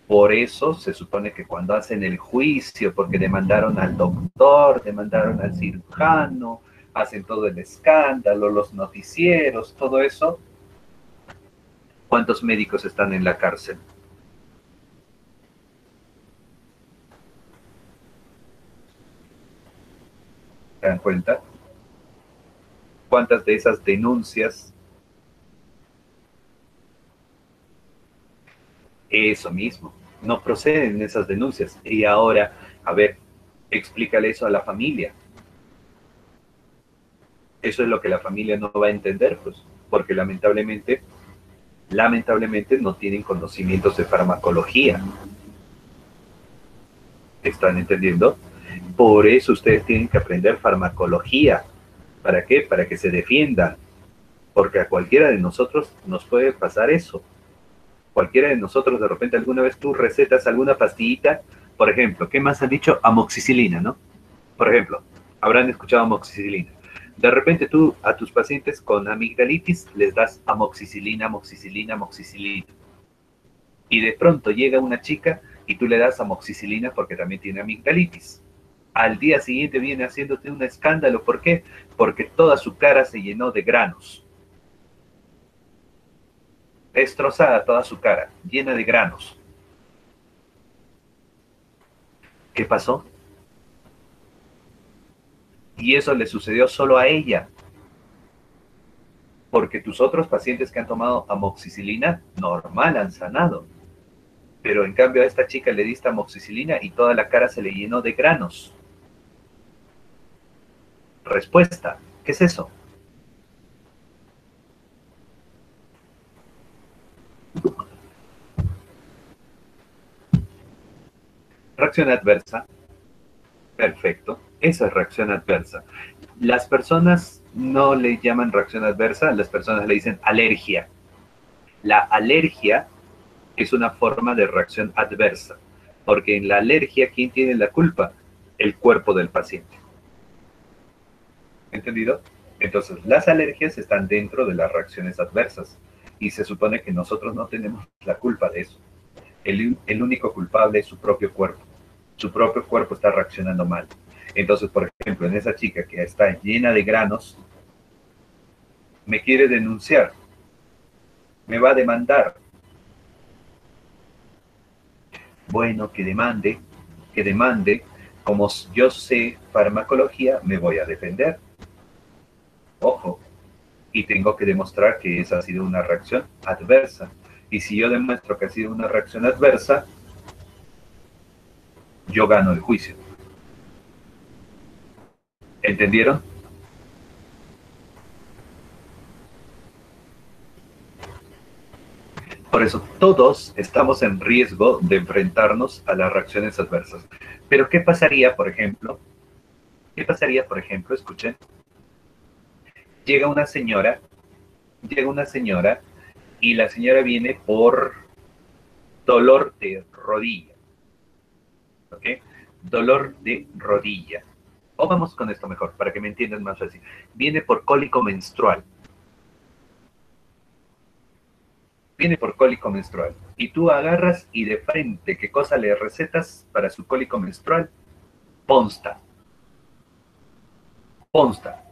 Por eso se supone que cuando hacen el juicio, porque demandaron al doctor, demandaron al cirujano, hacen todo el escándalo, los noticieros, todo eso, ¿cuántos médicos están en la cárcel? ¿Se dan cuenta? ¿Cuántas de esas denuncias? Eso mismo, no proceden esas denuncias. Y ahora, a ver, explícale eso a la familia. Eso es lo que la familia no va a entender, pues, porque lamentablemente no tienen conocimientos de farmacología. ¿Están entendiendo? Por eso ustedes tienen que aprender farmacología. ¿Para qué? Para que se defiendan. Porque a cualquiera de nosotros nos puede pasar eso. Cualquiera de nosotros, de repente, alguna vez tú recetas alguna pastillita, por ejemplo, ¿qué más han dicho? Amoxicilina, ¿no? Por ejemplo, habrán escuchado amoxicilina. De repente tú a tus pacientes con amigdalitis les das amoxicilina, amoxicilina, amoxicilina. Y de pronto llega una chica y tú le das amoxicilina porque también tiene amigdalitis. Al día siguiente viene haciéndote un escándalo. ¿Por qué? Porque toda su cara se llenó de granos. Destrozada toda su cara, llena de granos. ¿Qué pasó? Y eso le sucedió solo a ella. Porque tus otros pacientes que han tomado amoxicilina, normal, han sanado. Pero en cambio a esta chica le diste amoxicilina y toda la cara se le llenó de granos. Respuesta, ¿qué es eso? Reacción adversa. Perfecto. Eso es reacción adversa. Las personas no le llaman reacción adversa, las personas le dicen alergia. La alergia es una forma de reacción adversa, porque en la alergia, ¿quién tiene la culpa? El cuerpo del paciente. ¿Entendido? Entonces, las alergias están dentro de las reacciones adversas y se supone que nosotros no tenemos la culpa de eso. El único culpable es su propio cuerpo. Su propio cuerpo está reaccionando mal. Entonces, por ejemplo, en esa chica que está llena de granos, me quiere denunciar, me va a demandar. Bueno, que demande, como yo sé farmacología, me voy a defender. Ojo, y tengo que demostrar que esa ha sido una reacción adversa. Y si yo demuestro que ha sido una reacción adversa, yo gano el juicio. ¿Entendieron? Por eso todos estamos en riesgo de enfrentarnos a las reacciones adversas. Pero ¿qué pasaría, por ejemplo? ¿Qué pasaría, por ejemplo? Escuchen, llega una señora, llega una señora y la señora viene por dolor de rodilla. ¿Ok? Dolor de rodilla. O vamos con esto mejor, para que me entiendan más fácil. Viene por cólico menstrual. Viene por cólico menstrual. Y tú agarras y de frente, ¿qué cosa le recetas para su cólico menstrual? Ponsta. Ponsta.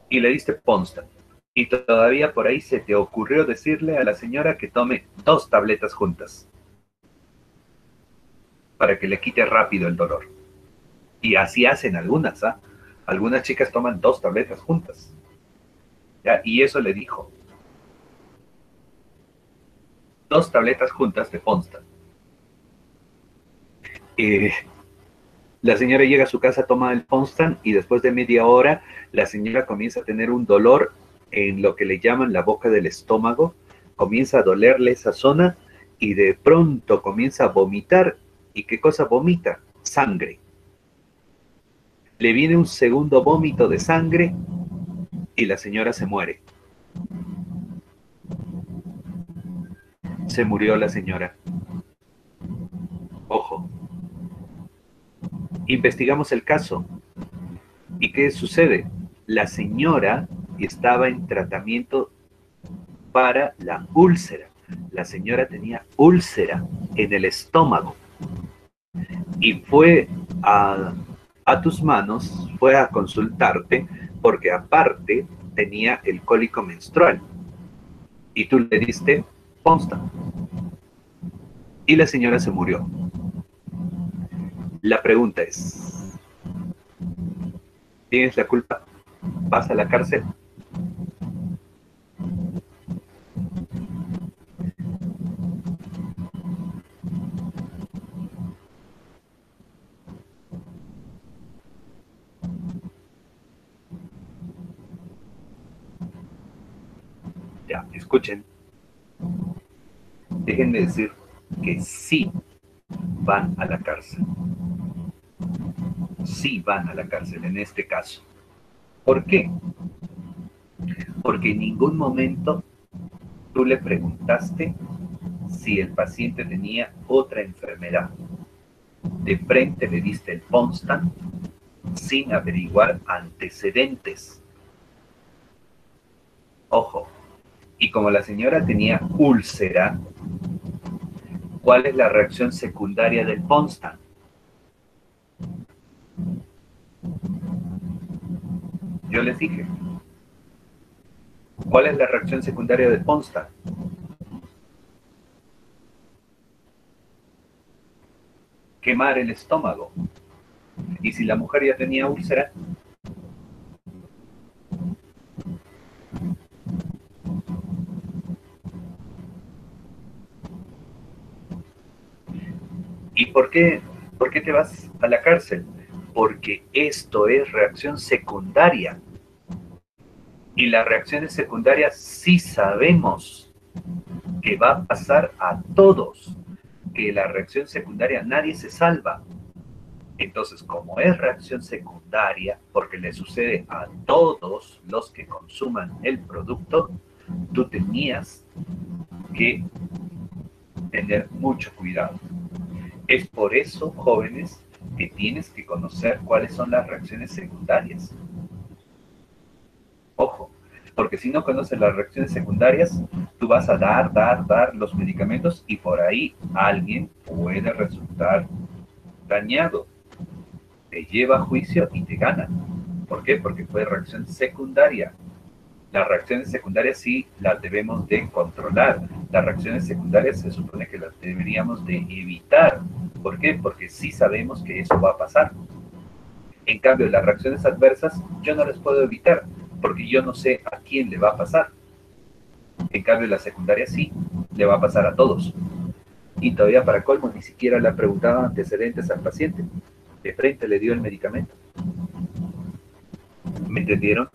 Y le diste Ponsta. Y todavía por ahí se te ocurrió decirle a la señora que tome 2 tabletas juntas. Para que le quite rápido el dolor. Y así hacen algunas, ¿ah? Algunas chicas toman 2 tabletas juntas. ¿Ya? Y eso le dijo. 2 tabletas juntas de Ponsta. La señora llega a su casa, toma el Ponstan y después de media hora la señora comienza a tener un dolor en lo que le llaman la boca del estómago, comienza a dolerle esa zona y de pronto comienza a vomitar. ¿Y qué cosa vomita? Sangre. Le viene un segundo vómito de sangre y la señora se muere. Se murió la señora. Ojo. Investigamos el caso. ¿Y qué sucede? La señora estaba en tratamiento para la úlcera. La señora tenía úlcera en el estómago y fue a tus manos, fue a consultarte porque aparte tenía el cólico menstrual y tú le diste Ponsta y la señora se murió. La pregunta es, ¿tienes la culpa? ¿Vas a la cárcel? Ya, escuchen. Déjenme decir que sí van a la cárcel. Sí van a la cárcel en este caso. ¿Por qué? Porque en ningún momento tú le preguntaste si el paciente tenía otra enfermedad. De frente le diste el Ponstan sin averiguar antecedentes. Ojo, y como la señora tenía úlcera, ¿cuál es la reacción secundaria del Ponstan? Yo les dije, ¿cuál es la reacción secundaria del Ponstan? Quemar el estómago. Y si la mujer ya tenía úlcera, ¿y por qué te vas a la cárcel? Porque esto es reacción secundaria. Y las reacciones secundarias sí sabemos que va a pasar a todos, que la reacción secundaria nadie se salva. Entonces, como es reacción secundaria, porque le sucede a todos los que consuman el producto, tú tenías que tener mucho cuidado. Es por eso, jóvenes, que tienes que conocer cuáles son las reacciones secundarias. Ojo, porque si no conoces las reacciones secundarias, tú vas a dar los medicamentos y por ahí alguien puede resultar dañado. Te lleva a juicio y te gana. ¿Por qué? Porque fue reacción secundaria. Las reacciones secundarias sí las debemos de controlar. Las reacciones secundarias se supone que las deberíamos de evitar. ¿Por qué? Porque sí sabemos que eso va a pasar. En cambio, las reacciones adversas yo no las puedo evitar porque yo no sé a quién le va a pasar. En cambio, la secundaria sí, le va a pasar a todos. Y todavía para colmo, ni siquiera le ha preguntado antecedentes al paciente. De frente le dio el medicamento. ¿Me entendieron?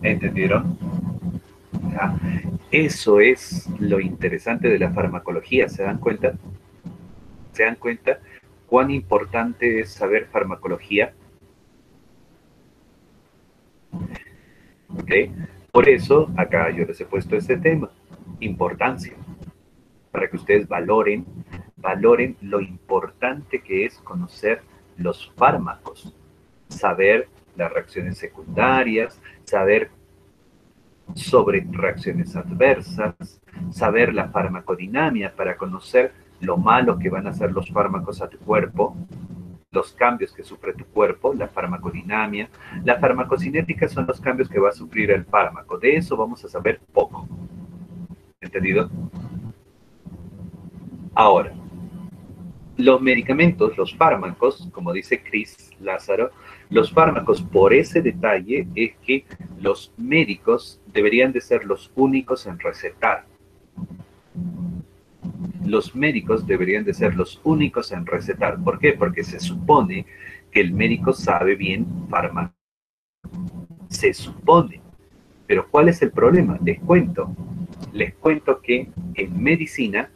¿Entendieron? ¿Ya? Eso es lo interesante de la farmacología, ¿se dan cuenta? ¿Se dan cuenta cuán importante es saber farmacología? ¿Ok? Por eso acá yo les he puesto este tema, importancia, para que ustedes valoren lo importante que es conocer los fármacos, saber las reacciones secundarias, saber sobre reacciones adversas, saber la farmacodinámica para conocer lo malo que van a hacer los fármacos a tu cuerpo, los cambios que sufre tu cuerpo, la farmacodinámica. La farmacocinética son los cambios que va a sufrir el fármaco. De eso vamos a saber poco. ¿Entendido? Ahora, los medicamentos, los fármacos, como dice Chris Lázaro, los fármacos, por ese detalle, es que los médicos deberían de ser los únicos en recetar. Los médicos deberían de ser los únicos en recetar. ¿Por qué? Porque se supone que el médico sabe bien fármaco. Se supone. Pero ¿cuál es el problema? Les cuento que en medicina,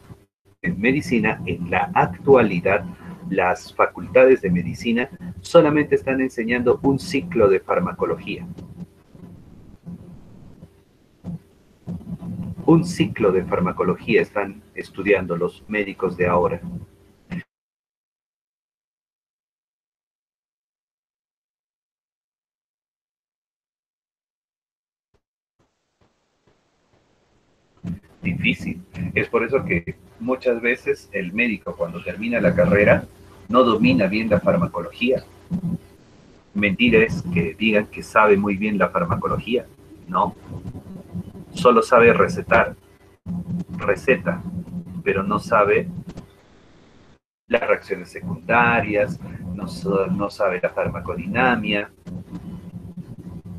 en la actualidad, las facultades de medicina solamente están enseñando un ciclo de farmacología. Un ciclo de farmacología están estudiando los médicos de ahora. Difícil. Es por eso que muchas veces el médico cuando termina la carrera no domina bien la farmacología. Mentira es que digan que sabe muy bien la farmacología. No. Solo sabe recetar. Receta, pero no sabe las reacciones secundarias, no sabe la farmacodinámica.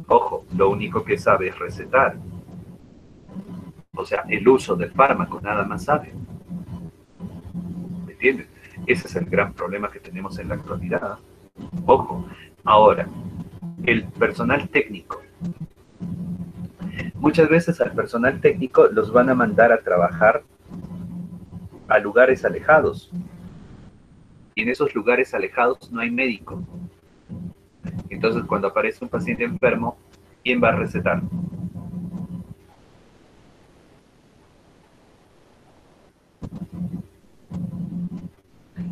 Ojo, lo único que sabe es recetar. O sea, el uso del fármaco, nada más sabe. ¿Me entiendes? Ese es el gran problema que tenemos en la actualidad. Ojo, ahora, el personal técnico. Muchas veces al personal técnico los van a mandar a trabajar a lugares alejados. Y en esos lugares alejados no hay médico. Entonces, cuando aparece un paciente enfermo, ¿quién va a recetar?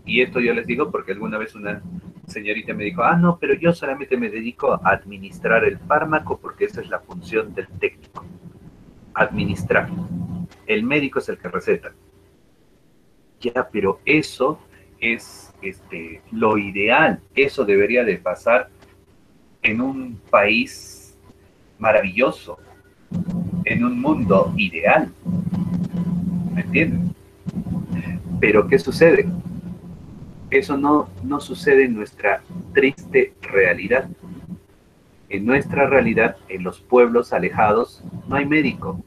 Y esto yo les digo porque alguna vez una señorita me dijo, no, pero yo solamente me dedico a administrar el fármaco porque esa es la función del técnico. Administrar. El médico es el que receta. Ya, pero eso es lo ideal. Eso debería de pasar en un país maravilloso, en un mundo ideal. ¿Me entienden? Pero ¿qué sucede? Eso no sucede en nuestra triste realidad. En nuestra realidad, en los pueblos alejados, no hay médico.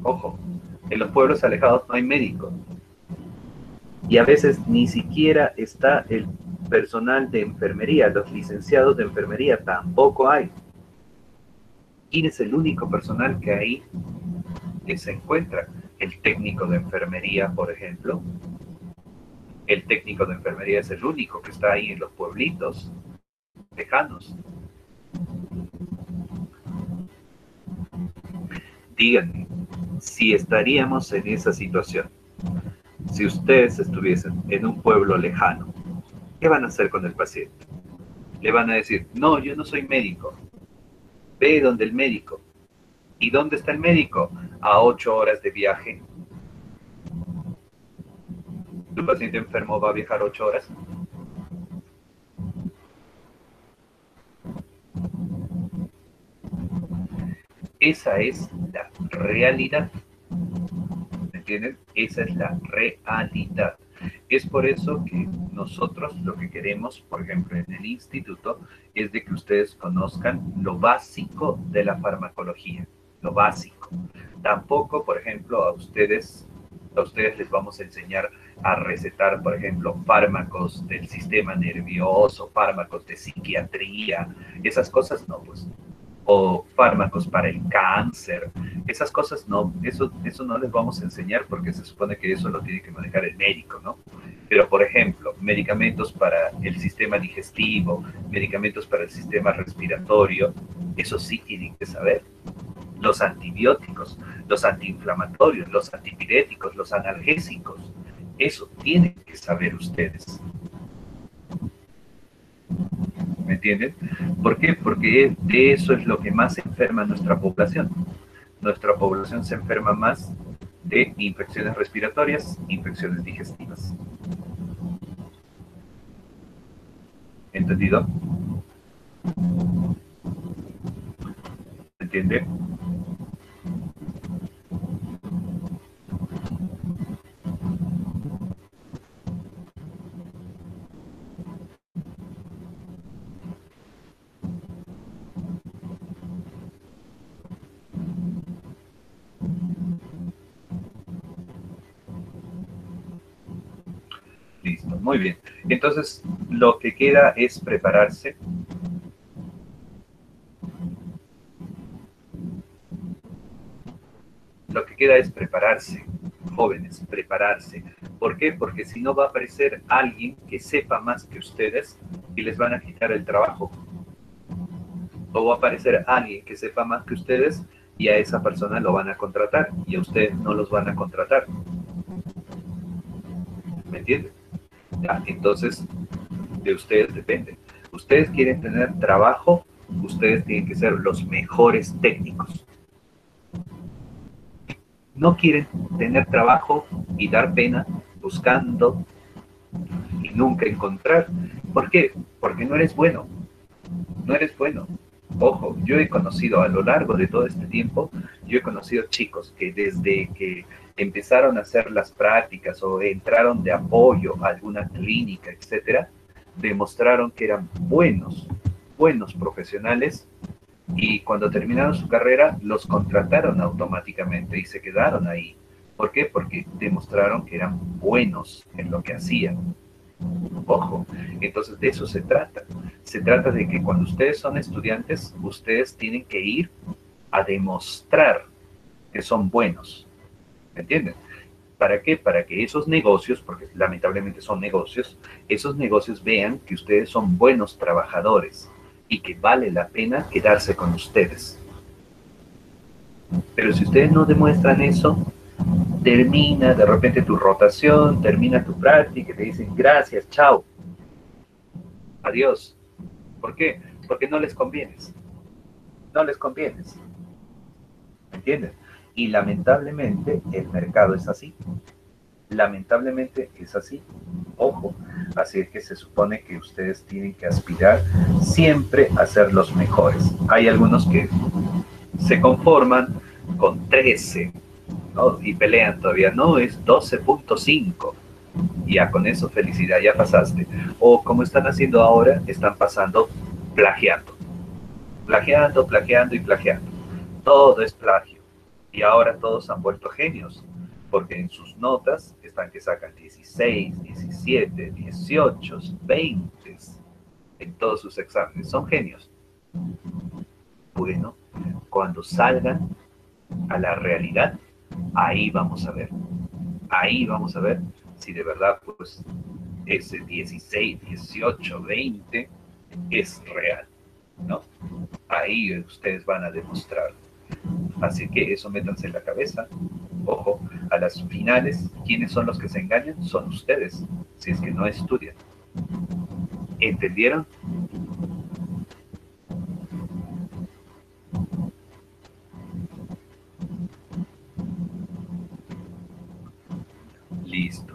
Ojo, en los pueblos alejados no hay médico. Y a veces ni siquiera está el personal de enfermería, los licenciados de enfermería, tampoco hay. ¿Quién es el único personal que ahí se encuentra? El técnico de enfermería, por ejemplo. El técnico de enfermería es el único que está ahí en los pueblitos lejanos. Díganme, si estaríamos en esa situación, si ustedes estuviesen en un pueblo lejano, ¿qué van a hacer con el paciente? Le van a decir, no, yo no soy médico. Ve donde el médico. ¿Y dónde está el médico? A 8 horas de viaje. ¿Tu paciente enfermo va a viajar 8 horas? Esa es la realidad. ¿Me entienden? Esa es la realidad. Es por eso que nosotros lo que queremos, por ejemplo, en el instituto, es de que ustedes conozcan lo básico de la farmacología. Lo básico. Tampoco, por ejemplo, a ustedes les vamos a enseñar a recetar, por ejemplo, fármacos del sistema nervioso, fármacos de psiquiatría, esas cosas no, pues. O fármacos para el cáncer, esas cosas no, eso no les vamos a enseñar porque se supone que eso lo tiene que manejar el médico, ¿no? Pero, por ejemplo, medicamentos para el sistema digestivo, medicamentos para el sistema respiratorio, eso sí tienen que saber. Los antibióticos, los antiinflamatorios, los antipiréticos, los analgésicos, eso tienen que saber ustedes. ¿Me entienden? ¿Por qué? Porque de eso es lo que más enferma a nuestra población. Nuestra población se enferma más de infecciones respiratorias, infecciones digestivas. ¿Entendido? ¿Entiende? Listo, muy bien. Entonces, lo que queda es prepararse. Lo que queda es prepararse, jóvenes, prepararse. ¿Por qué? Porque si no va a aparecer alguien que sepa más que ustedes y les van a quitar el trabajo. O va a aparecer alguien que sepa más que ustedes y a esa persona lo van a contratar y a ustedes no los van a contratar. ¿Me entienden? Ya, entonces, de ustedes depende. Ustedes quieren tener trabajo, ustedes tienen que ser los mejores técnicos. No quieren tener trabajo y dar pena buscando y nunca encontrar. ¿Por qué? Porque no eres bueno. No eres bueno. Ojo, yo he conocido a lo largo de todo este tiempo, yo he conocido chicos que desde que empezaron a hacer las prácticas o entraron de apoyo a alguna clínica, etcétera, demostraron que eran buenos profesionales y cuando terminaron su carrera los contrataron automáticamente y se quedaron ahí. ¿Por qué? Porque demostraron que eran buenos en lo que hacían. Ojo, entonces de eso se trata. Se trata de que cuando ustedes son estudiantes, ustedes tienen que ir a demostrar que son buenos. ¿Me entienden? ¿Para qué? Para que esos negocios, porque lamentablemente son negocios, esos negocios vean que ustedes son buenos trabajadores y que vale la pena quedarse con ustedes. Pero si ustedes no demuestran eso, termina de repente tu rotación, termina tu práctica y te dicen gracias, chao, adiós. ¿Por qué? Porque no les convienes. No les convienes. ¿Me entienden? Y lamentablemente el mercado es así. Lamentablemente es así. Ojo. Así es que se supone que ustedes tienen que aspirar siempre a ser los mejores. Hay algunos que se conforman con 13, ¿no? Y pelean todavía. No, es 12.5. Ya con eso felicidad, ya pasaste. O como están haciendo ahora, están pasando plagiando. Plagiando, plagiando y plagiando. Todo es plagio. Y ahora todos han vuelto genios, porque en sus notas están que sacan 16, 17, 18, 20 en todos sus exámenes. Son genios. Bueno, cuando salgan a la realidad, ahí vamos a ver. Ahí vamos a ver si de verdad pues ese 16, 18, 20 es real, ¿no? Ahí ustedes van a demostrar. Así que eso métanse en la cabeza. Ojo, a las finales, ¿quiénes son los que se engañan? Son ustedes, si es que no estudian. ¿Entendieron? Listo.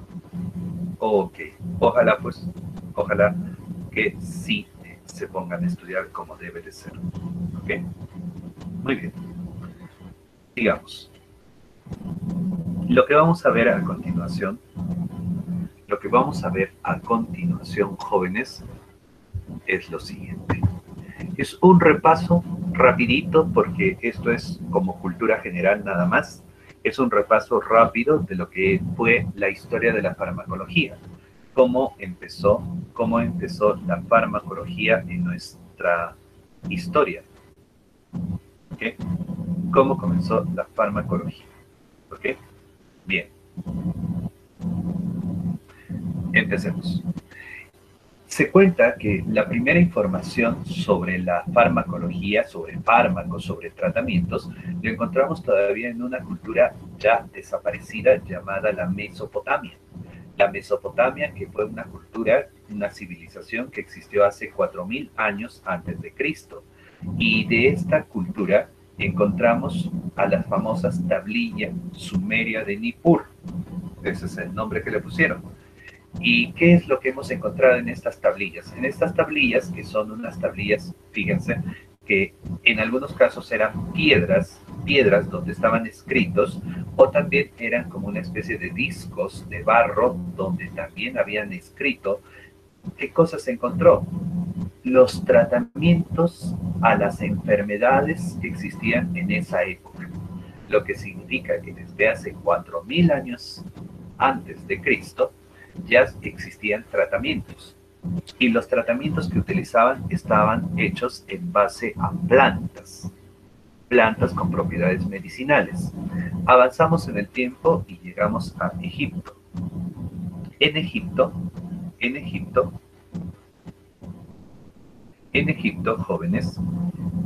Ok. Ojalá pues, ojalá que sí se pongan a estudiar como debe de ser. ¿Ok? Muy bien. Digamos, lo que vamos a ver a continuación, jóvenes, es lo siguiente. Es un repaso rapidito, porque esto es como cultura general nada más. Es un repaso rápido de lo que fue la historia de la farmacología. Cómo empezó la farmacología en nuestra historia. ¿Okay? ¿Cómo comenzó la farmacología? ¿Ok? Bien. Empecemos. Se cuenta que la primera información sobre la farmacología, sobre fármacos, sobre tratamientos, lo encontramos todavía en una cultura ya desaparecida llamada la Mesopotamia. La Mesopotamia, que fue una cultura, una civilización que existió hace 4000 años antes de Cristo. Y de esta cultura encontramos a las famosas tablillas sumeria de Nippur. Ese es el nombre que le pusieron. ¿Y qué es lo que hemos encontrado en estas tablillas? En estas tablillas, que son unas tablillas, fíjense, que en algunos casos eran piedras donde estaban escritos, o también eran como una especie de discos de barro donde también habían escrito. ¿Qué cosas se encontró? Los tratamientos a las enfermedades que existían en esa época, lo que significa que desde hace 4000 años antes de Cristo ya existían tratamientos. Y los tratamientos que utilizaban estaban hechos en base a plantas con propiedades medicinales. Avanzamos en el tiempo y llegamos a Egipto. En Egipto, en Egipto, en Egipto, jóvenes,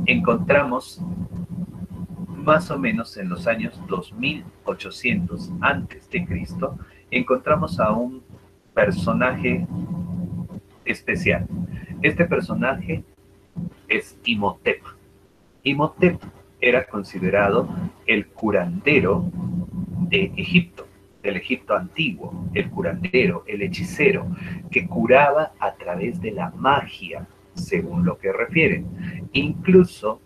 encontramos más o menos en los años 2800 antes de Cristo, encontramos a un personaje especial. Este personaje es Imhotep. Imhotep era considerado el curandero de Egipto, del Egipto antiguo, el curandero, el hechicero, que curaba a través de la magia, según lo que refieren. Incluso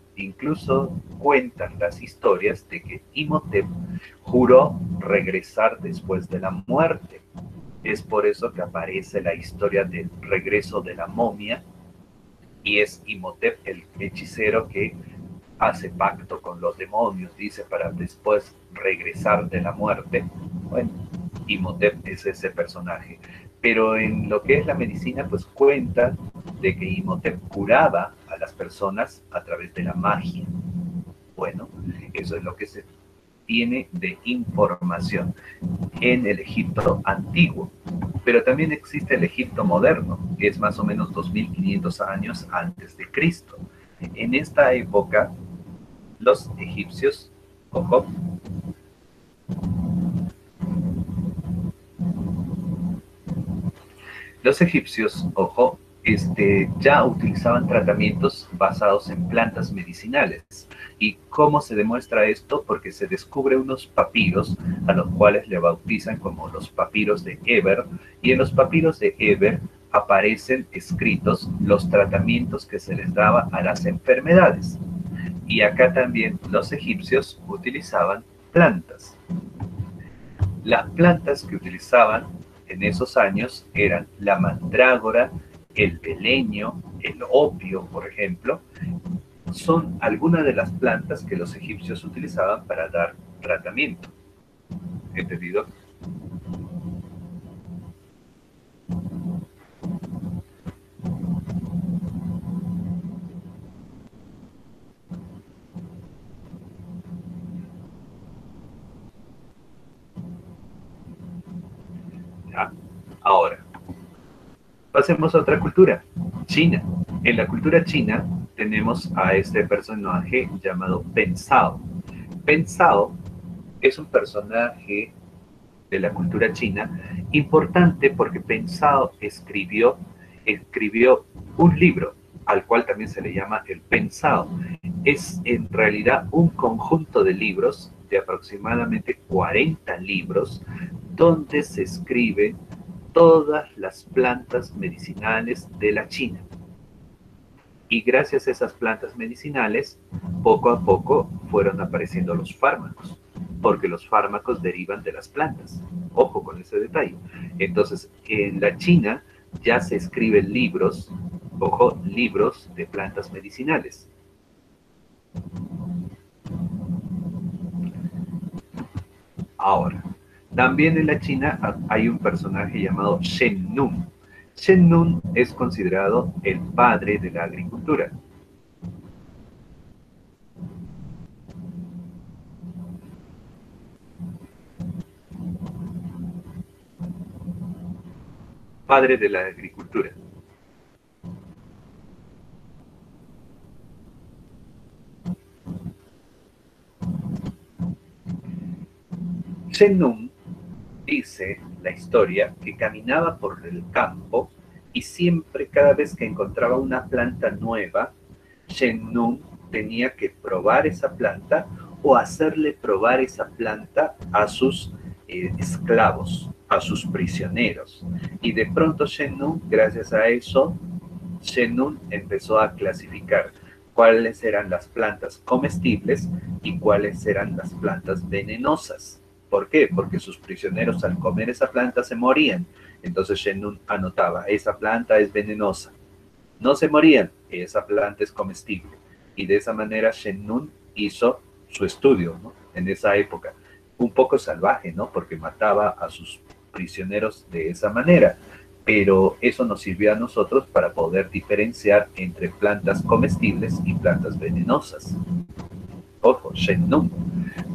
cuentan las historias de que Imhotep juró regresar después de la muerte. Es por eso que aparece la historia del regreso de la momia, y es Imhotep el hechicero que hace pacto con los demonios, dice, para después regresar de la muerte. Bueno, Imhotep es ese personaje. Pero en lo que es la medicina, pues cuenta de que Imhotep curaba a las personas a través de la magia. Bueno, eso es lo que se tiene de información en el Egipto antiguo. Pero también existe el Egipto moderno, que es más o menos 2500 años antes de Cristo. En esta época, los egipcios, ojo, los egipcios, ojo, ya utilizaban tratamientos basados en plantas medicinales. ¿Y cómo se demuestra esto? Porque se descubre unos papiros a los cuales le bautizan como los papiros de Eber, y en los papiros de Eber aparecen escritos los tratamientos que se les daba a las enfermedades. Y acá también los egipcios utilizaban plantas. Las plantas que utilizaban en esos años eran la mandrágora, el beleño, el opio, por ejemplo. Son algunas de las plantas que los egipcios utilizaban para dar tratamiento. ¿Entendido? ¿Ya? Ahora, pasemos a otra cultura, China. En la cultura china tenemos a este personaje llamado Pen Zhao. Pen Zhao es un personaje de la cultura china importante porque Pen Zhao escribió un libro al cual también se le llama el Pen Zhao. Es en realidad un conjunto de libros, de aproximadamente 40 libros, donde se escriben todas las plantas medicinales de la China. Y gracias a esas plantas medicinales, poco a poco fueron apareciendo los fármacos, porque los fármacos derivan de las plantas. Ojo con ese detalle. Entonces, en la China ya se escriben libros, ojo, libros de plantas medicinales. Ahora, también en la China hay un personaje llamado Shen Nun. Shen Nun es considerado el padre de la agricultura. padre de la agricultura. Shen Nun dice la historia que caminaba por el campo y siempre, cada vez que encontraba una planta nueva, Shen Nun tenía que probar esa planta o hacerle probar esa planta a sus esclavos, a sus prisioneros. Y de pronto Shen Nun, gracias a eso, Shen Nun empezó a clasificar cuáles eran las plantas comestibles y cuáles eran las plantas venenosas. ¿Por qué? Porque sus prisioneros al comer esa planta se morían. Entonces Shen Nun anotaba, esa planta es venenosa. No se morían, esa planta es comestible. Y de esa manera Shen Nun hizo su estudio, ¿no? En esa época. Un poco salvaje, ¿no? Porque mataba a sus prisioneros de esa manera. Pero eso nos sirvió a nosotros para poder diferenciar entre plantas comestibles y plantas venenosas. Ojo, Shen Nun.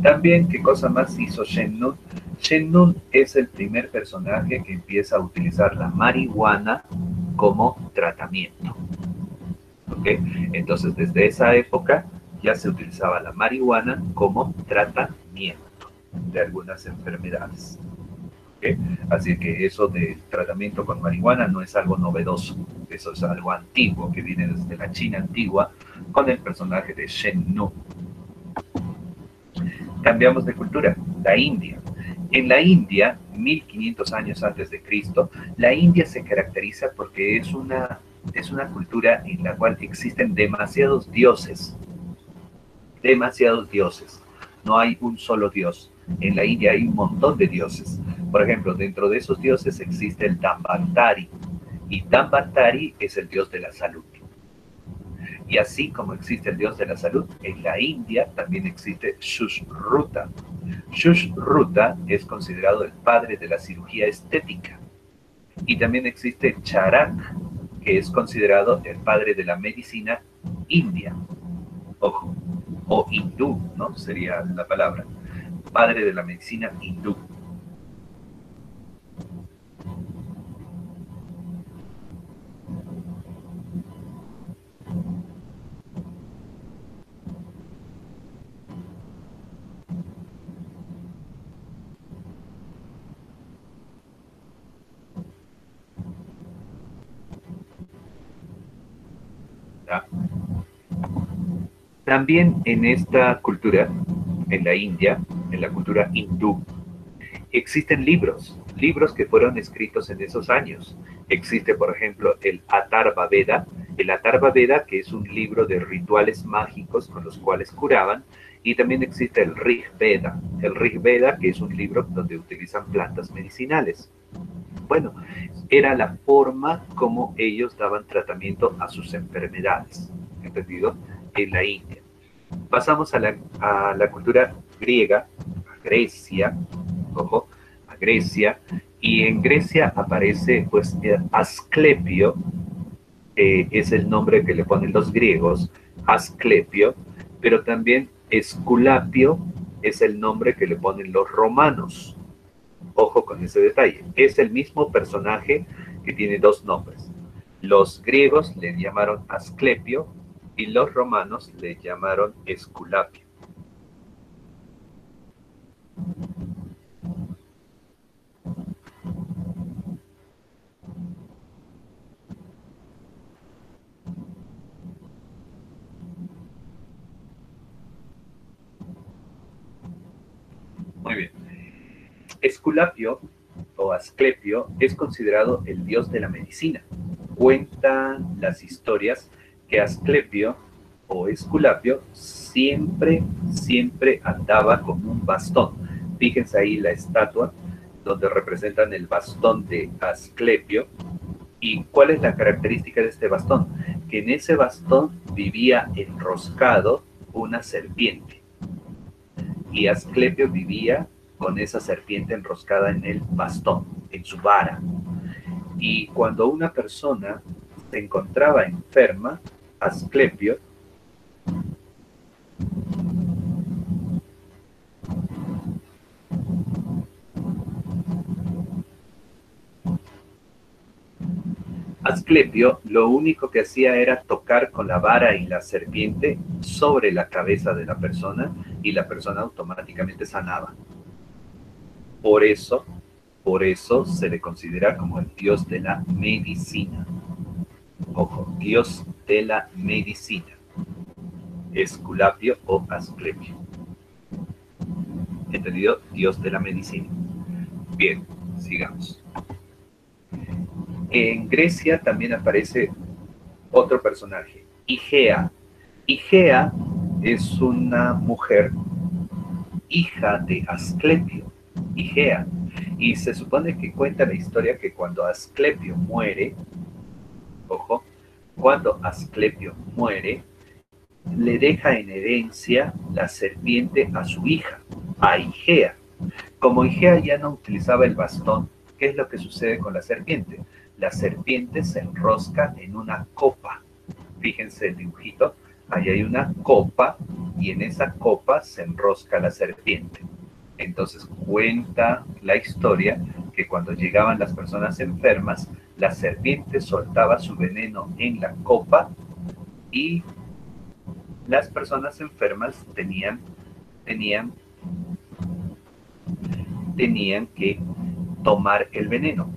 También, ¿qué cosa más hizo Shen Nun? Shen Nun es el primer personaje que empieza a utilizar la marihuana como tratamiento. ¿Ok? Entonces, desde esa época ya se utilizaba la marihuana como tratamiento de algunas enfermedades. ¿Ok? Así que eso de tratamiento con marihuana no es algo novedoso, eso es algo antiguo que viene desde la China antigua con el personaje de Shen Nun. Cambiamos de cultura, la India. En la India, 1500 años antes de Cristo, la India se caracteriza porque es una cultura en la cual existen demasiados dioses. Demasiados dioses. No hay un solo dios. En la India hay un montón de dioses. Por ejemplo, dentro de esos dioses existe el Dhanvantari. Y Dhanvantari es el dios de la salud. Y así como existe el dios de la salud, en la India también existe Sushruta. Sushruta es considerado el padre de la cirugía estética. Y también existe Charak, que es considerado el padre de la medicina india. Ojo, o hindú, ¿no? Sería la palabra. Padre de la medicina hindú. ¿Ya? También en esta cultura, en la India, en la cultura hindú, existen libros que fueron escritos en esos años. Existe, por ejemplo, el Atharva Veda, que es un libro de rituales mágicos con los cuales curaban, y también existe el Rig Veda, que es un libro donde utilizan plantas medicinales. Bueno, era la forma como ellos daban tratamiento a sus enfermedades, ¿entendido? En la India. Pasamos a la cultura griega, a Grecia, ojo, a Grecia, y en Grecia aparece pues Asclepio, es el nombre que le ponen los griegos, Asclepio, pero también Esculapio es el nombre que le ponen los romanos. Ojo con ese detalle. Es el mismo personaje que tiene dos nombres. Los griegos le llamaron Asclepio y los romanos le llamaron Esculapio. Muy bien. Esculapio o Asclepio es considerado el dios de la medicina. Cuentan las historias que Asclepio o Esculapio siempre andaba con un bastón. Fíjense ahí la estatua donde representan el bastón de Asclepio. ¿Y cuál es la característica de este bastón? Que en ese bastón vivía enroscado una serpiente. Y Asclepio vivía con esa serpiente enroscada en el bastón, en su vara. Y cuando una persona se encontraba enferma, Asclepio Asclepio lo único que hacía era tocar con la vara y la serpiente sobre la cabeza de la persona y la persona automáticamente sanaba. Por eso se le considera como el dios de la medicina. Ojo, dios de la medicina. Esculapio o Asclepio. ¿Entendido? Dios de la medicina. Bien, sigamos. En Grecia también aparece otro personaje, Igea. Igea es una mujer hija de Asclepio, Igea. Y se supone que cuenta la historia que cuando Asclepio muere, ojo, cuando Asclepio muere, le deja en herencia la serpiente a su hija, a Igea. Como Igea ya no utilizaba el bastón, ¿qué es lo que sucede con la serpiente? La serpiente se enrosca en una copa. Fíjense el dibujito, ahí hay una copa y en esa copa se enrosca la serpiente. Entonces cuenta la historia que cuando llegaban las personas enfermas, la serpiente soltaba su veneno en la copa y las personas enfermas tenían que tomar el veneno.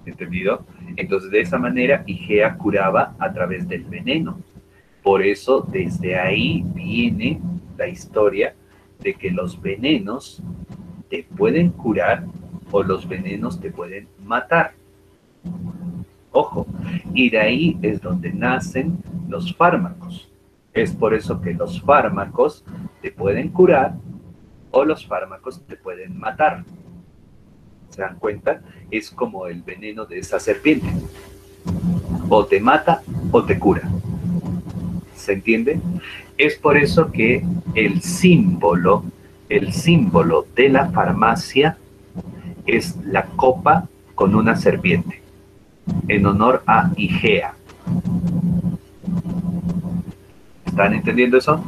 ¿Entendido? Entonces, de esa manera, Igea curaba a través del veneno. Por eso, desde ahí viene la historia de que los venenos te pueden curar o los venenos te pueden matar. Ojo, y de ahí es donde nacen los fármacos. Es por eso que los fármacos te pueden curar o los fármacos te pueden matar. ¿Se dan cuenta? Es como el veneno de esa serpiente. O te mata o te cura. ¿Se entiende? Es por eso que el símbolo de la farmacia es la copa con una serpiente, en honor a Igea. ¿Están entendiendo eso?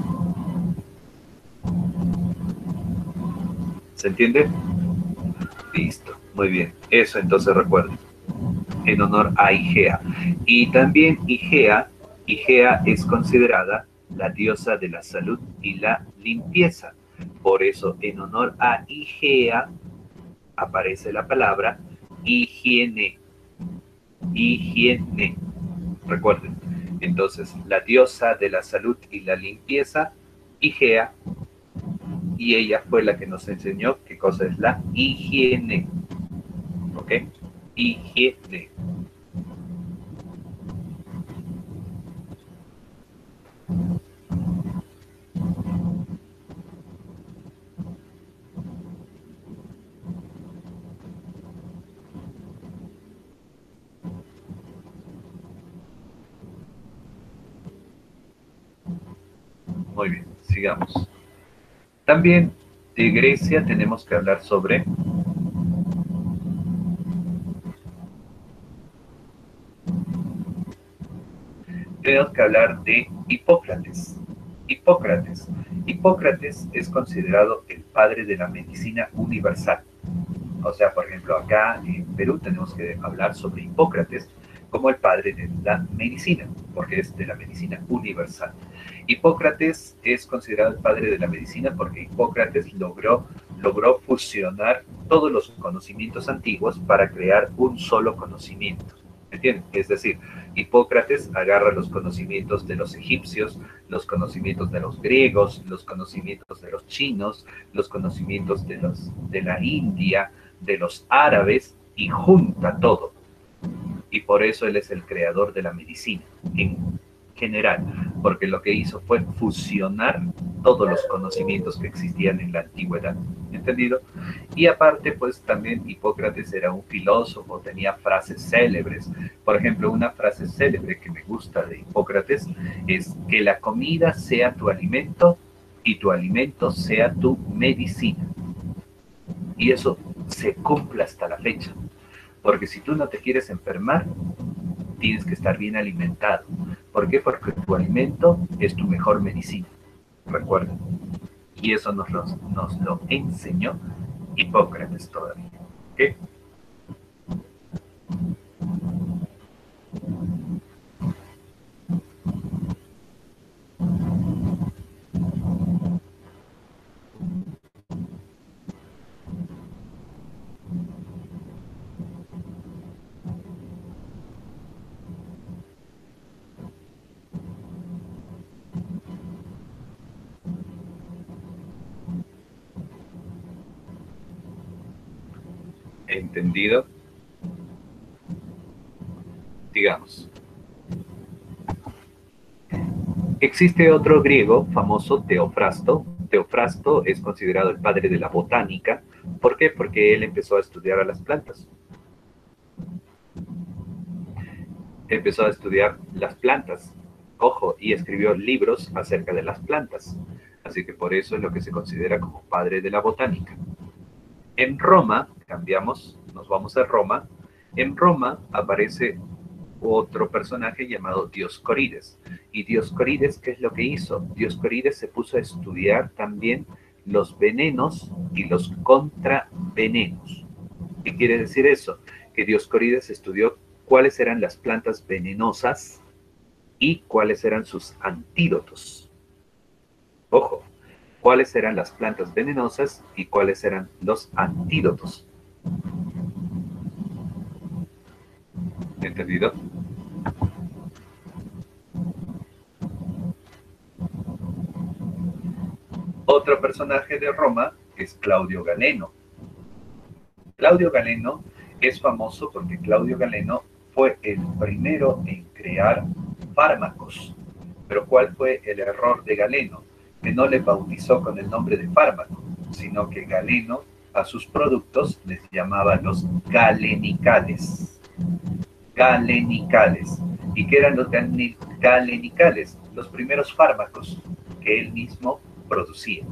¿Se entiende? Listo, muy bien. Eso entonces recuerden, en honor a Igea. Y también Igea es considerada la diosa de la salud y la limpieza. Por eso, en honor a Igea, aparece la palabra higiene. Higiene. Recuerden. Entonces, la diosa de la salud y la limpieza, Igea, y ella fue la que nos enseñó qué cosa es la higiene. ¿Ok? Higiene. Muy bien, sigamos. También de Grecia tenemos que hablar sobre de Hipócrates. Hipócrates es considerado el padre de la medicina universal. O sea, por ejemplo, acá en Perú tenemos que hablar sobre Hipócrates como el padre de la medicina, porque es de la medicina universal. Hipócrates es considerado el padre de la medicina porque Hipócrates logró fusionar todos los conocimientos antiguos para crear un solo conocimiento. ¿Entienden? Es decir, Hipócrates agarra los conocimientos de los egipcios, los conocimientos de los griegos, los conocimientos de los chinos, los conocimientos de la India, de los árabes, y junta todo. Y por eso él es el creador de la medicina en general, porque lo que hizo fue fusionar todos los conocimientos que existían en la antigüedad. ¿Entendido? Y aparte, pues también Hipócrates era un filósofo, tenía frases célebres. Por ejemplo, una frase célebre que me gusta de Hipócrates es que la comida sea tu alimento y tu alimento sea tu medicina. Y eso se cumple hasta la fecha. Porque si tú no te quieres enfermar, tienes que estar bien alimentado. ¿Por qué? Porque tu alimento es tu mejor medicina. Recuerda. Y eso nos lo enseñó Hipócrates todavía. ¿Ok? ¿Entendido? Digamos. Existe otro griego famoso, Teofrasto. Teofrasto es considerado el padre de la botánica. ¿Por qué? Porque él empezó a estudiar a las plantas. Empezó a estudiar las plantas. Ojo, y escribió libros acerca de las plantas. Así que por eso es lo que se considera como padre de la botánica. En Roma, cambiamos, nos vamos a Roma. En Roma aparece otro personaje llamado Dioscorides. ¿Y Dioscorides qué es lo que hizo? Dioscorides se puso a estudiar también los venenos y los contravenenos. ¿Qué quiere decir eso? Que Dioscorides estudió cuáles eran las plantas venenosas y cuáles eran sus antídotos. Ojo, cuáles eran las plantas venenosas y cuáles eran los antídotos. ¿Entendido? Otro personaje de Roma es Claudio Galeno. Claudio Galeno es famoso porque Claudio Galeno fue el primero en crear fármacos. Pero ¿cuál fue el error de Galeno? Que no le bautizó con el nombre de fármaco, sino que Galeno a sus productos les llamaba los galenicales. Galenicales. ¿Y qué eran los galenicales? Los primeros fármacos que él mismo producía.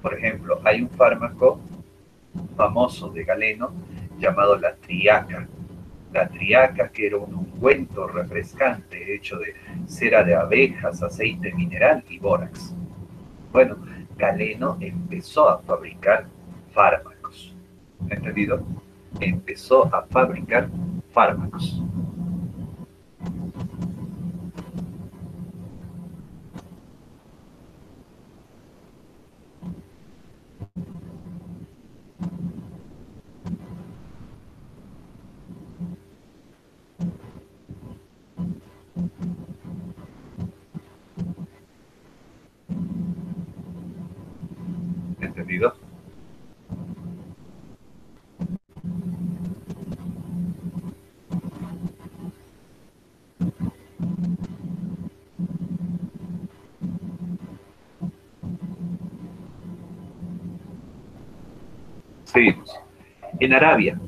Por ejemplo, hay un fármaco famoso de Galeno llamado la triaca. La triaca, que era un ungüento refrescante hecho de cera de abejas, aceite mineral y bórax. Bueno, Galeno empezó a fabricar fármacos. ¿Entendido? Empezó a fabricar fármacos. ¿Entendido? Seguimos. En Arabia,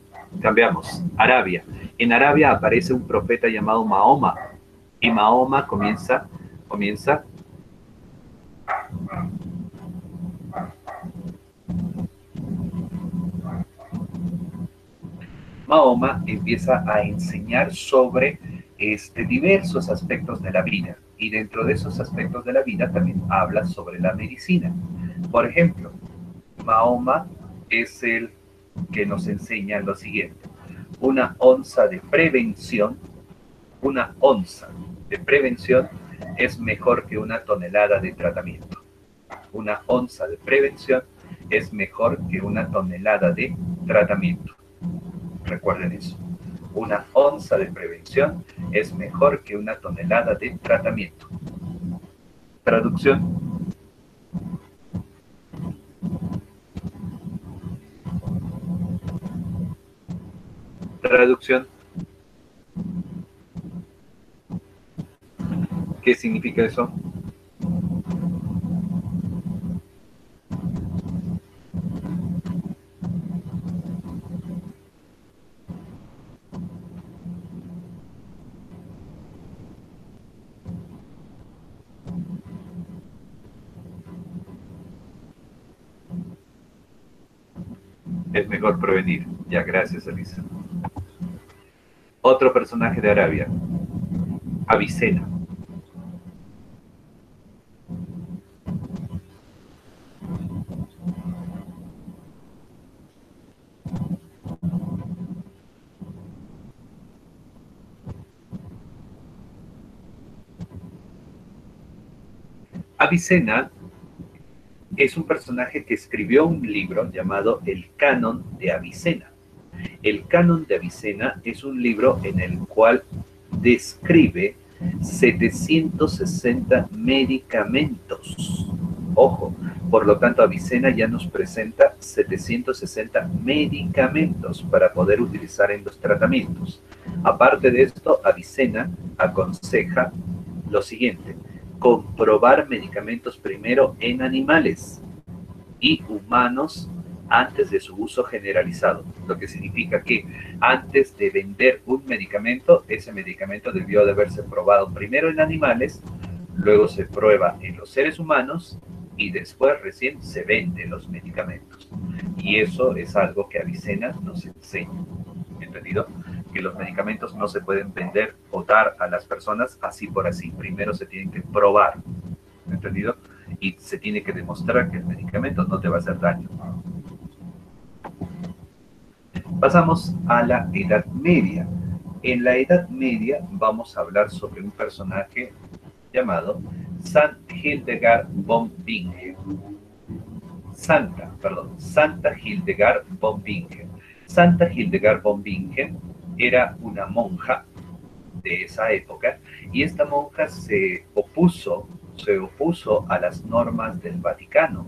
cambiamos, Arabia. En Arabia aparece un profeta llamado Mahoma. Y Mahoma comienza Mahoma empieza a enseñar sobre diversos aspectos de la vida. Y dentro de esos aspectos de la vida también habla sobre la medicina. Por ejemplo, Mahoma es el que nos enseña lo siguiente. Una onza de prevención es mejor que una tonelada de tratamiento. Una onza de prevención es mejor que una tonelada de tratamiento. Recuerden eso. Una onza de prevención es mejor que una tonelada de tratamiento. Traducción. Traducción. ¿Qué significa eso? Es mejor prevenir. Ya, gracias, Elisa. Otro personaje de Arabia, Avicena. Avicena es un personaje que escribió un libro llamado El Canon de Avicena. El Canon de Avicena es un libro en el cual describe 760 medicamentos. Ojo, por lo tanto, Avicena ya nos presenta 760 medicamentos para poder utilizar en los tratamientos. Aparte de esto, Avicena aconseja lo siguiente: comprobar medicamentos primero en animales y humanos antes de su uso generalizado, lo que significa que antes de vender un medicamento, ese medicamento debió de haberse probado primero en animales, luego se prueba en los seres humanos y después recién se venden los medicamentos. Y eso es algo que Avicena nos enseña, ¿entendido? Que los medicamentos no se pueden vender o dar a las personas así por así, primero se tienen que probar, ¿entendido? Y se tiene que demostrar que el medicamento no te va a hacer daño. Pasamos a la Edad Media. En la Edad Media vamos a hablar sobre un personaje llamado San Hildegard von Bingen. Santa Hildegard von Bingen. Santa Hildegard von Bingen era una monja de esa época y esta monja se opuso a las normas del Vaticano,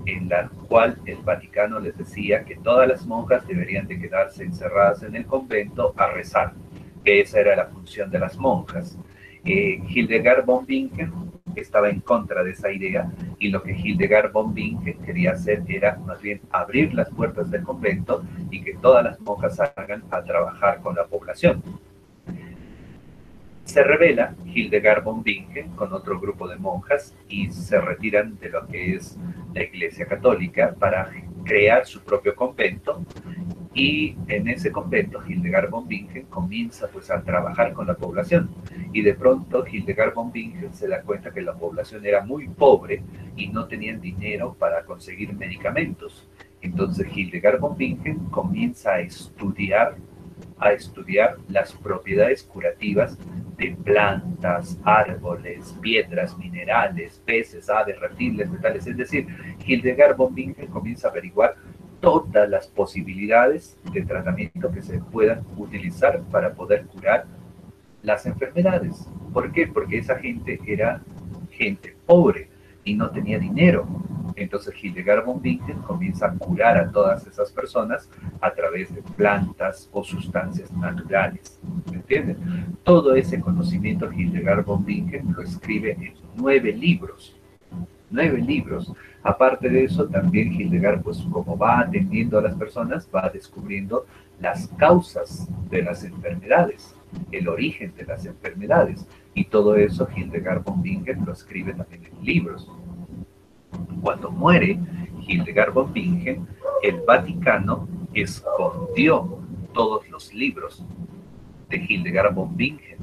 en la cual el Vaticano les decía que todas las monjas deberían de quedarse encerradas en el convento a rezar, que esa era la función de las monjas. Hildegard von Bingen estaba en contra de esa idea y lo que Hildegard von Bingen quería hacer era más bien abrir las puertas del convento y que todas las monjas salgan a trabajar con la población. Se rebela Hildegard von Bingen con otro grupo de monjas y se retiran de lo que es la Iglesia Católica para crear su propio convento, y en ese convento Hildegard von Bingen comienza pues a trabajar con la población y de pronto Hildegard von Bingen se da cuenta que la población era muy pobre y no tenían dinero para conseguir medicamentos. Entonces Hildegard von Bingen comienza a estudiar las propiedades curativas de plantas, árboles, piedras, minerales, peces, aves, reptiles, metales. Es decir, Hildegard von Bingen comienza a averiguar todas las posibilidades de tratamiento que se puedan utilizar para poder curar las enfermedades. ¿Por qué? Porque esa gente era gente pobre y no tenía dinero. Entonces Hildegard von Bingen comienza a curar a todas esas personas a través de plantas o sustancias naturales. ¿Me entienden? Todo ese conocimiento Hildegard von Bingen lo escribe en 9 libros. 9 libros. Aparte de eso, también Hildegard, pues como va atendiendo a las personas, va descubriendo las causas de las enfermedades, el origen de las enfermedades. Y todo eso Hildegard von Bingen lo escribe también en libros. Cuando muere Hildegard von Bingen, el Vaticano escondió todos los libros de Hildegard von Bingen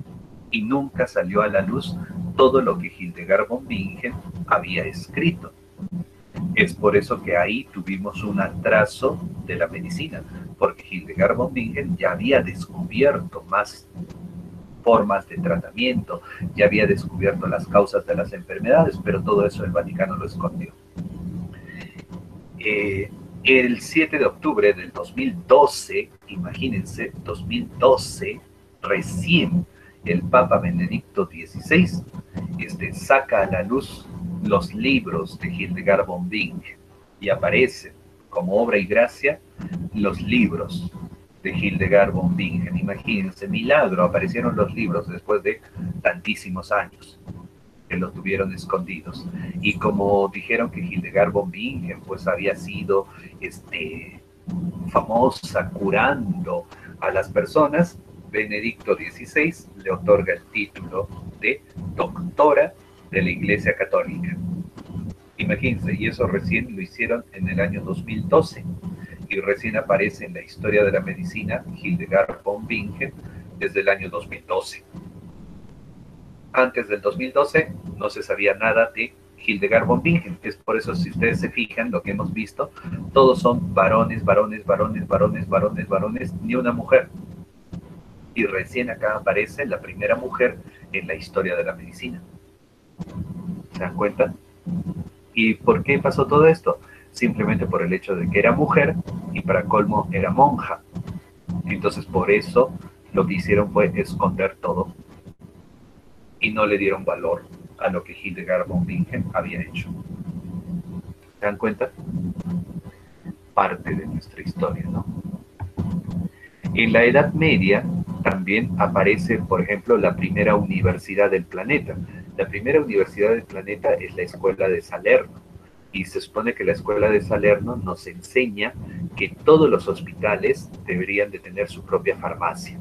y nunca salió a la luz todo lo que Hildegard von Bingen había escrito. Es por eso que ahí tuvimos un atraso de la medicina, porque Hildegard von Bingen ya había descubierto más formas de tratamiento, ya había descubierto las causas de las enfermedades, pero todo eso el Vaticano lo escondió. El 7 de octubre del 2012, imagínense, 2012, recién el Papa Benedicto XVI saca a la luz los libros de Hildegard von Bingen y aparecen como obra y gracia los libros de Hildegard von Bingen. Imagínense, milagro, aparecieron los libros después de tantísimos años que los tuvieron escondidos. Y como dijeron que Hildegard von Bingen pues había sido famosa curando a las personas, Benedicto XVI le otorga el título de doctora de la Iglesia Católica. Imagínense, y eso recién lo hicieron en el año 2012, y recién aparece en la historia de la medicina Hildegard von Bingen desde el año 2012. Antes del 2012 no se sabía nada de Hildegard von Bingen. Es por eso, si ustedes se fijan, lo que hemos visto, todos son varones, varones, varones, varones, varones, varones, ni una mujer. Y recién acá aparece la primera mujer en la historia de la medicina. ¿Se dan cuenta? ¿Y por qué pasó todo esto? Simplemente por el hecho de que era mujer y para colmo era monja. Entonces por eso lo que hicieron fue esconder todo y no le dieron valor a lo que Hildegard von Bingen había hecho. ¿Se dan cuenta? Parte de nuestra historia, ¿no? En la Edad Media también aparece, por ejemplo, la primera universidad del planeta. La primera universidad del planeta es la Escuela de Salerno. Y se supone que la Escuela de Salerno nos enseña que todos los hospitales deberían de tener su propia farmacia.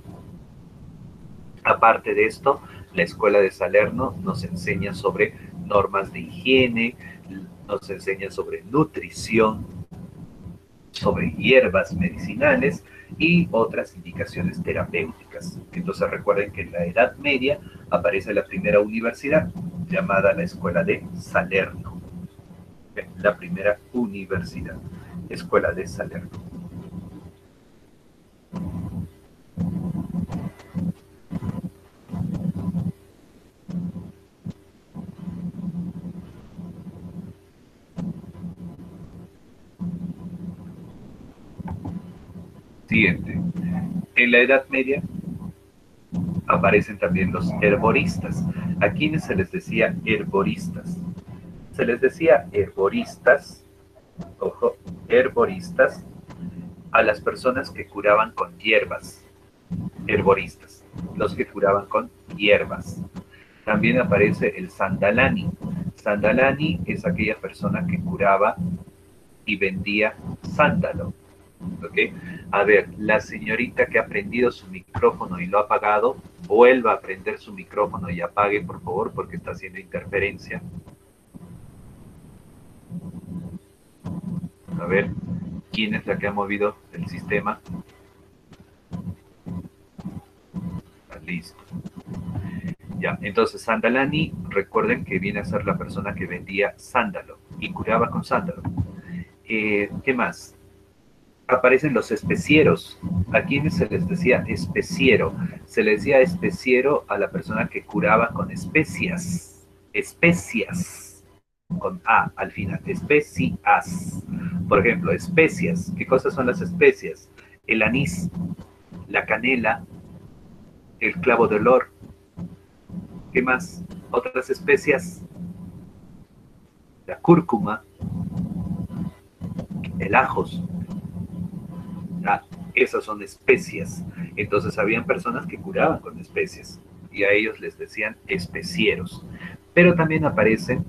Aparte de esto, la Escuela de Salerno nos enseña sobre normas de higiene, nos enseña sobre nutrición, sobre hierbas medicinales y otras indicaciones terapéuticas. Entonces recuerden que en la Edad Media aparece la primera universidad llamada la Escuela de Salerno. La primera universidad, Escuela de Salerno. Siguiente. En la Edad Media aparecen también los herboristas. ¿A quienes se les decía herboristas? Se les decía herboristas, ojo, herboristas, a las personas que curaban con hierbas. Herboristas, los que curaban con hierbas. También aparece el Sandalani. Sandalani es aquella persona que curaba y vendía sándalo. ¿Okay? A ver, la señorita que ha prendido su micrófono y lo ha apagado, vuelva a prender su micrófono y apague, por favor, porque está haciendo interferencia. A ver, ¿quién es la que ha movido el sistema? Listo. Ya, entonces Sandalani, recuerden que viene a ser la persona que vendía sándalo y curaba con sándalo. ¿Qué más? Aparecen los especieros. ¿A quiénes se les decía especiero? Se les decía especiero a la persona que curaba con especias. Especias. Con A al final. Especias. Por ejemplo, especias. ¿Qué cosas son las especias? El anís, la canela, el clavo de olor. ¿Qué más? Otras especias. La cúrcuma, el ajos. Ah, esas son especias. Entonces habían personas que curaban con especias y a ellos les decían especieros. Pero también aparecen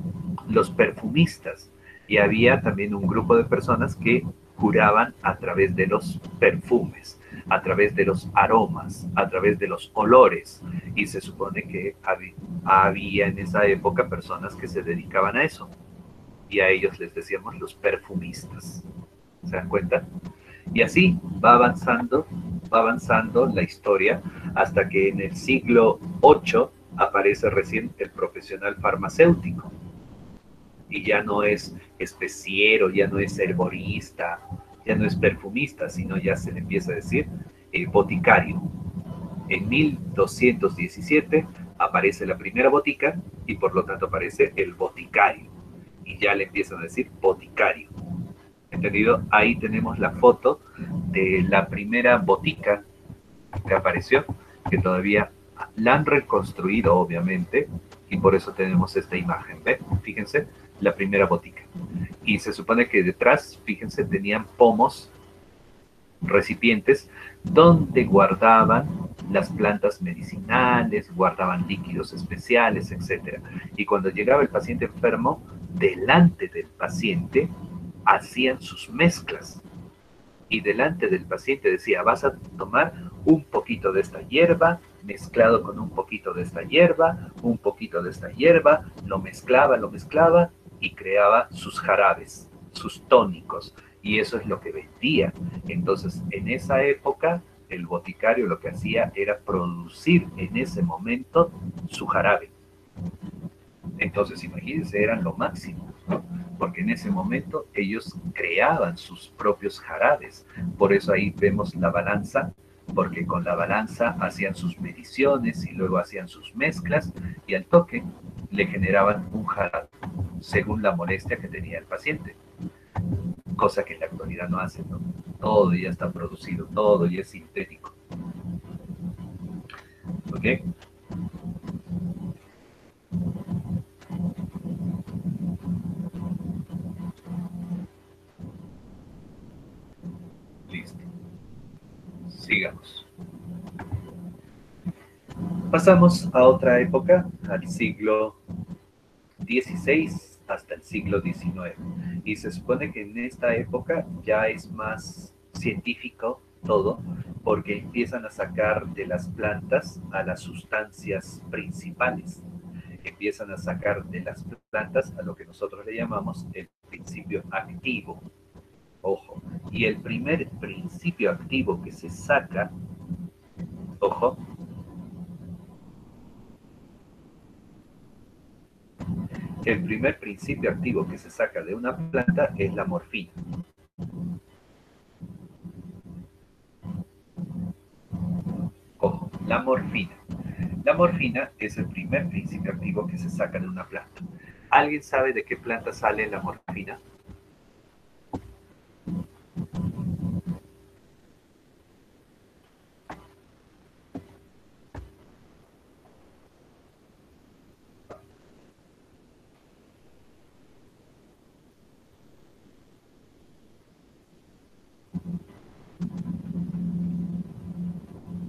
los perfumistas y había también un grupo de personas que curaban a través de los perfumes, a través de los aromas, a través de los olores. Y se supone que había en esa época personas que se dedicaban a eso. Y a ellos les decíamos los perfumistas. ¿Se dan cuenta? Y así va avanzando la historia hasta que en el siglo VIII aparece recién el profesional farmacéutico. Y ya no es especiero, ya no es herborista, ya no es perfumista, sino ya se le empieza a decir boticario. En 1217 aparece la primera botica y por lo tanto aparece el boticario. Y ya le empiezan a decir boticario. ¿Entendido? Ahí tenemos la foto de la primera botica que apareció, que todavía la han reconstruido, obviamente, y por eso tenemos esta imagen. ¿Ven? Fíjense, la primera botica. Y se supone que detrás, fíjense, tenían pomos, recipientes, donde guardaban las plantas medicinales, guardaban líquidos especiales, etc. Y cuando llegaba el paciente enfermo, delante del paciente hacían sus mezclas y delante del paciente decía, vas a tomar un poquito de esta hierba mezclado con un poquito de esta hierba, un poquito de esta hierba, lo mezclaba y creaba sus jarabes, sus tónicos, y eso es lo que vendía. Entonces, en esa época, el boticario lo que hacía era producir en ese momento su jarabe. Entonces, imagínense, eran lo máximo, ¿no? Porque en ese momento ellos creaban sus propios jarabes. Por eso ahí vemos la balanza, porque con la balanza hacían sus mediciones y luego hacían sus mezclas y al toque le generaban un jarabe. según la molestia que tenía el paciente, cosa que en la actualidad no hace, ¿no? Todo ya está producido, todo ya es sintético. ¿Ok? Listo. Sigamos. Pasamos a otra época, al siglo XVI hasta el siglo XIX. Y se supone que en esta época ya es más científico todo, porque empiezan a sacar de las plantas a las sustancias principales. Empiezan a sacar de las plantas a lo que nosotros le llamamos el principio activo. Ojo, y el primer principio activo que se saca, ojo, el primer principio activo que se saca de una planta es la morfina. Ojo, la morfina. La morfina es el primer principio activo que se saca de una planta. ¿Alguien sabe de qué planta sale la morfina?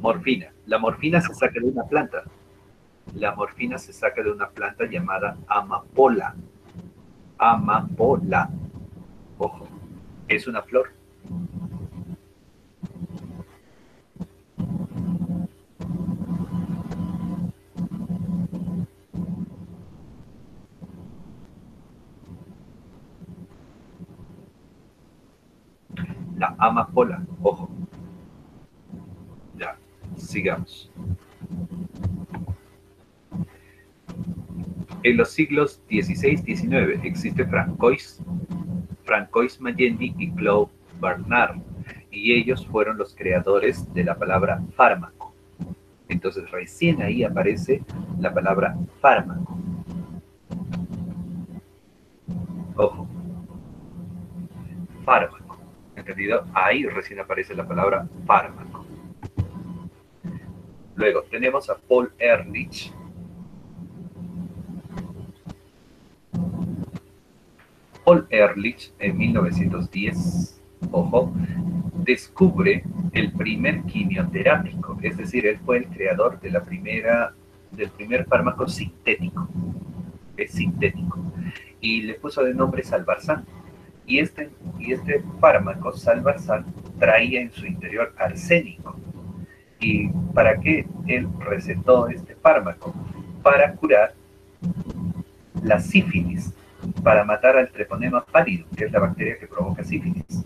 Morfina. La morfina se saca de una planta. La morfina se saca de una planta llamada amapola. Amapola. Ojo, es una flor. La amapola. Ojo. Ya, sigamos. En los siglos XVI-XIX existe Francois Magendie y Claude Bernard, y ellos fueron los creadores de la palabra fármaco. Entonces recién ahí aparece la palabra fármaco. Ojo, fármaco. ¿Entendido? Ahí recién aparece la palabra fármaco. Luego tenemos a Paul Ehrlich. Paul Ehrlich en 1910, ojo, descubre el primer quimioterápico, es decir, él fue el creador de del primer fármaco sintético, es sintético, y le puso de nombre Salvarsan. Y este fármaco, Salvarsan, traía en su interior arsénico. ¿Y para qué él recetó este fármaco? Para curar la sífilis, para matar al treponema pálido, que es la bacteria que provoca sífilis.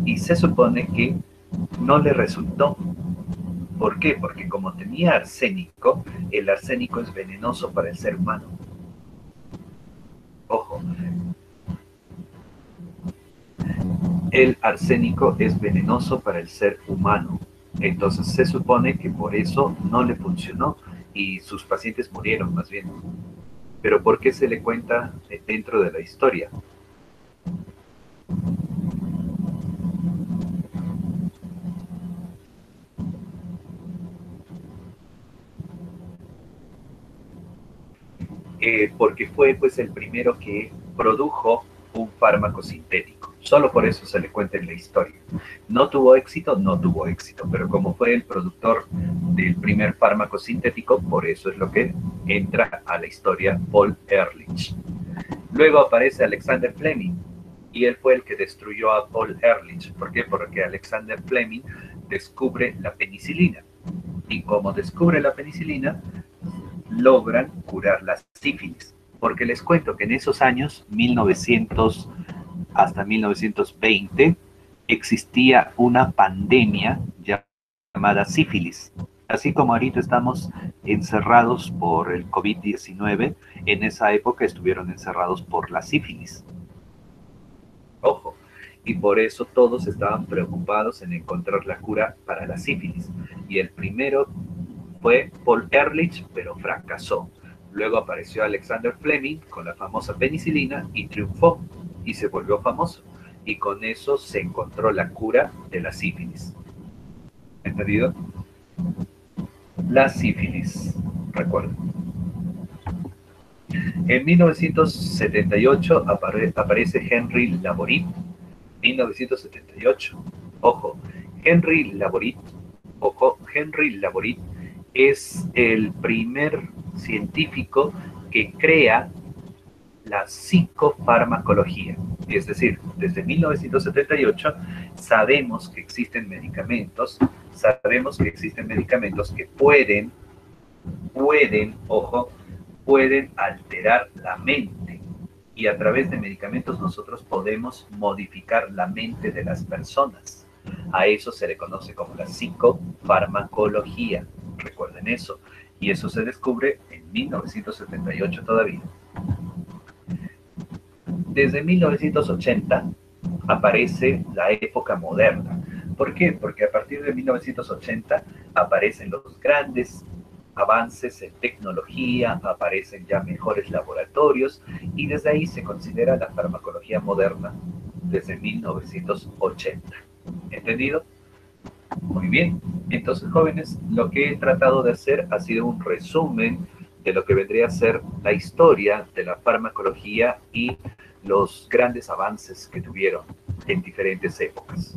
Y se supone que no le resultó. ¿Por qué? Porque como tenía arsénico, el arsénico es venenoso para el ser humano. Ojo, el arsénico es venenoso para el ser humano. Entonces se supone que por eso no le funcionó y sus pacientes murieron más bien. Pero ¿por qué se le cuenta dentro de la historia? Porque fue pues el primero que produjo un fármaco sintético. Solo por eso se le cuenta en la historia. ¿No tuvo éxito? No tuvo éxito, pero como fue el productor del primer fármaco sintético, por eso es lo que entra a la historia Paul Ehrlich. Luego aparece Alexander Fleming, y él fue el que destruyó a Paul Ehrlich. ¿Por qué? Porque Alexander Fleming descubre la penicilina. Y como descubre la penicilina, logran curar la sífilis. Porque les cuento que en esos años, 1900 hasta 1920, existía una pandemia llamada sífilis. Así como ahorita estamos encerrados por el COVID-19, en esa época estuvieron encerrados por la sífilis. Ojo, y por eso todos estaban preocupados en encontrar la cura para la sífilis. Y el primero fue Paul Ehrlich, pero fracasó. Luego apareció Alexander Fleming con la famosa penicilina y triunfó y se volvió famoso. Y con eso se encontró la cura de la sífilis. ¿Entendido? La sífilis, recuerden. En 1978 aparece Henry Laborit. 1978. Ojo, Henry Laborit es el primer científico que crea la psicofarmacología. Es decir, desde 1978 sabemos que existen medicamentos que pueden alterar la mente. Y a través de medicamentos nosotros podemos modificar la mente de las personas. A eso se le conoce como la psicofarmacología. Recuerden eso. Y eso se descubre en 1978 todavía. Desde 1980 aparece la época moderna. ¿Por qué? Porque a partir de 1980 aparecen los grandes avances en tecnología, aparecen ya mejores laboratorios y desde ahí se considera la farmacología moderna desde 1980. ¿Entendido? Muy bien. Entonces, jóvenes, lo que he tratado de hacer ha sido un resumen de lo que vendría a ser la historia de la farmacología y los grandes avances que tuvieron en diferentes épocas.